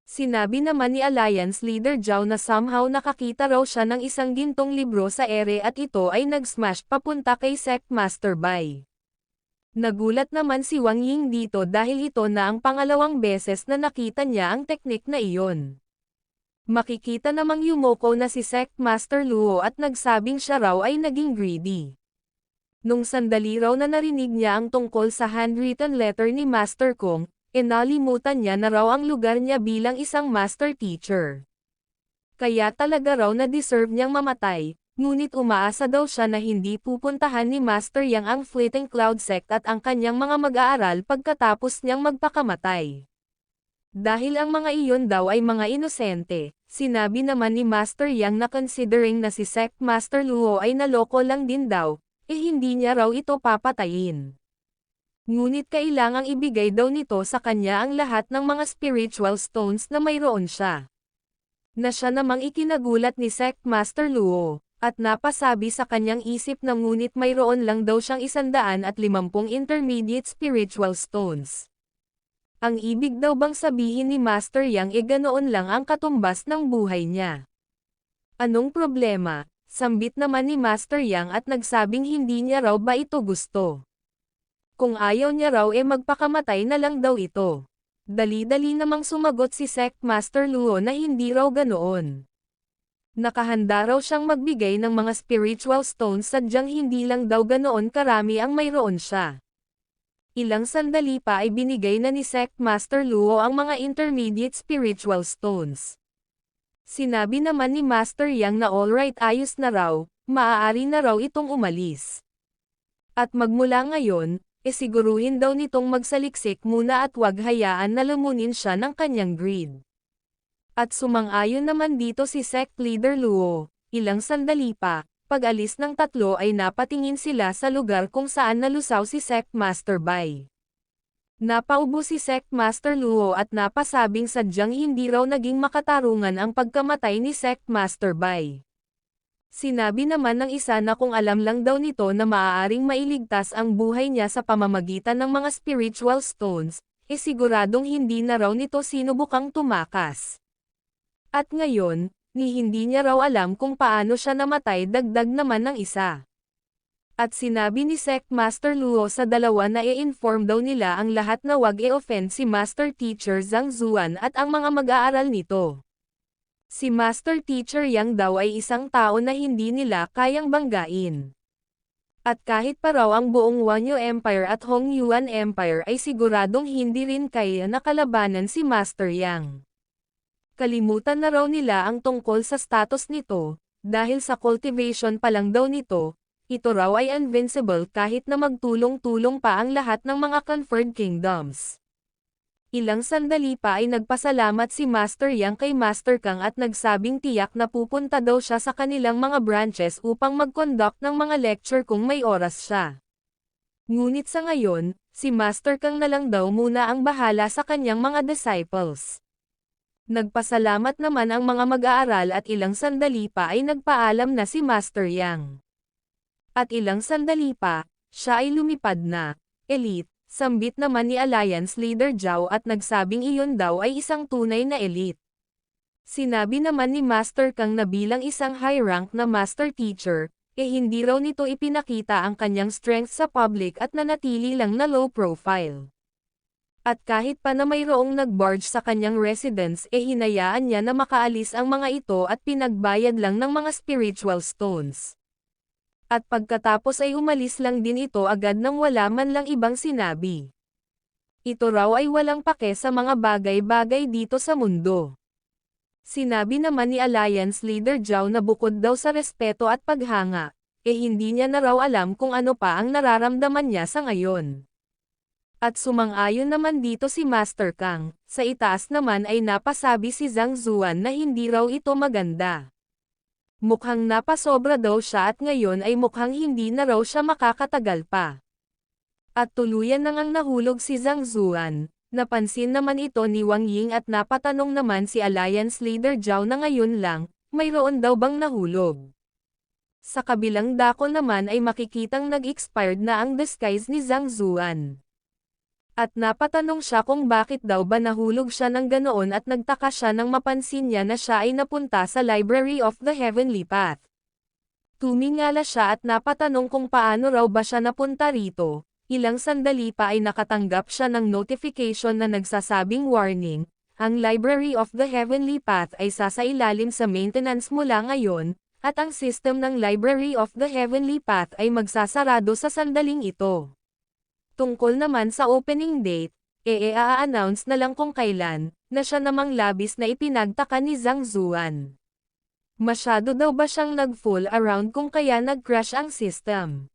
Speaker 1: Sinabi naman ni Alliance Leader Zhao na somehow nakakita raw siya ng isang gintong libro sa ere at ito ay nag-smash papunta kay Sect Master Bai. Nagulat naman si Wang Ying dito dahil ito na ang pangalawang beses na nakita niya ang teknik na iyon. Makikita namang yumoko na si Sect Master Luo at nagsabing siya raw ay naging greedy. Nung sandali raw na narinig niya ang tungkol sa handwritten letter ni Master Kong, nalimutan niya na raw ang lugar niya bilang isang master teacher. Kaya talaga raw na deserve niyang mamatay. Ngunit umaasa daw siya na hindi pupuntahan ni Master Yang ang Fleeting Cloud Sect at ang kanyang mga mag-aaral pagkatapos niyang magpakamatay. Dahil ang mga iyon daw ay mga inosente, sinabi naman ni Master Yang na considering na si Sect Master Luo ay naloko lang din daw, hindi niya raw ito papatayin. Ngunit kailangang ibigay daw nito sa kanya ang lahat ng mga spiritual stones na mayroon siya. Na siya namang ikinagulat ni Sect Master Luo. At napasabi sa kanyang isip na ngunit mayroon lang daw siyang 150 intermediate spiritual stones. Ang ibig daw bang sabihin ni Master Yang ganoon lang ang katumbas ng buhay niya. Anong problema? Sambit naman ni Master Yang at nagsabing hindi niya raw ba ito gusto. Kung ayaw niya raw magpakamatay na lang daw ito. Dali-dali namang sumagot si Sect Master Luo na hindi raw ganoon. Nakahanda raw siyang magbigay ng mga spiritual stones sadyang hindi lang daw ganoon karami ang mayroon siya. Ilang sandali pa ay binigay na ni Sect Master Luo ang mga intermediate spiritual stones. Sinabi naman ni Master Yang na alright ayos na raw, maaari na raw itong umalis. At magmula ngayon, siguruhin daw nitong magsaliksik muna at wag hayaan na lumunin siya ng kanyang greed. At sumang-ayon naman dito si sect leader Luo. Ilang sandali pa, pag-alis ng tatlo ay napatingin sila sa lugar kung saan nalusaw si Sect Master Bai. Napaubo si Sect Master Luo at napasabing sadyang hindi raw naging makatarungan ang pagkamatay ni Sect Master Bai. Sinabi naman ng isa na kung alam lang daw nito na maaaring mailigtas ang buhay niya sa pamamagitan ng mga spiritual stones, siguradong hindi na raw nito sinubukang tumakas. At ngayon, hindi niya raw alam kung paano siya namatay, dagdag naman ng isa. At sinabi ni Sect Master Luo sa dalawa na i-inform daw nila ang lahat na wag i-offend si Master Teacher Zhang Zuan at ang mga mag-aaral nito. Si Master Teacher Yang daw ay isang tao na hindi nila kayang banggain. At kahit pa raw ang buong Wanyo Empire at Hong Yuan Empire ay siguradong hindi rin kaya nakalabanan si Master Yang. Kalimutan na raw nila ang tungkol sa status nito, dahil sa cultivation pa lang daw nito, ito raw ay invincible kahit na magtulong-tulong pa ang lahat ng mga conferred kingdoms. Ilang sandali pa ay nagpasalamat si Master Yang kay Master Kang at nagsabing tiyak na pupunta daw siya sa kanilang mga branches upang mag-conduct ng mga lecture kung may oras siya. Ngunit sa ngayon, si Master Kang na lang daw muna ang bahala sa kanyang mga disciples. Nagpasalamat naman ang mga mag-aaral at ilang sandali pa ay nagpaalam na si Master Yang. At ilang sandali pa, siya ay lumipad na. Elite, sambit naman ni Alliance Leader Zhao at nagsabing iyon daw ay isang tunay na elite. Sinabi naman ni Master Kang na bilang isang high rank na Master Teacher, hindi raw nito ipinakita ang kanyang strength sa public at nanatili lang na low profile. At kahit pa na mayroong nag-barge sa kanyang residence hinayaan niya na makaalis ang mga ito at pinagbayad lang ng mga spiritual stones. At pagkatapos ay umalis lang din ito agad nang wala man lang ibang sinabi. Ito raw ay walang pake sa mga bagay-bagay dito sa mundo. Sinabi naman ni Alliance Leader Zhao na bukod daw sa respeto at paghanga, hindi niya na raw alam kung ano pa ang nararamdaman niya sa ngayon. At sumang-ayon naman dito si Master Kang, sa itaas naman ay napasabi si Zhang Zuan na hindi raw ito maganda. Mukhang napasobra daw siya at ngayon ay mukhang hindi na raw siya makakatagal pa. At tuluyan na ngang nahulog si Zhang Zuan, napansin naman ito ni Wang Ying at napatanong naman si Alliance Leader Zhao na ngayon lang, mayroon daw bang nahulog. Sa kabilang dako naman ay makikitang nag-expired na ang disguise ni Zhang Zuan. At napatanong siya kung bakit daw ba nahulog siya ng ganoon at nagtaka siya nang mapansin niya na siya ay napunta sa Library of the Heavenly Path. Tumingala siya at napatanong kung paano raw ba siya napunta rito. Ilang sandali pa ay nakatanggap siya ng notification na nagsasabing warning, ang Library of the Heavenly Path ay sasailalim sa maintenance mula ngayon, at ang system ng Library of the Heavenly Path ay magsasarado sa sandaling ito. Tungkol naman sa opening date, a-announce na lang kung kailan, na siya namang labis na ipinagtaka ni Zhang Zuan. Masyado daw ba siyang nag-fool around kung kaya nag-crash ang system?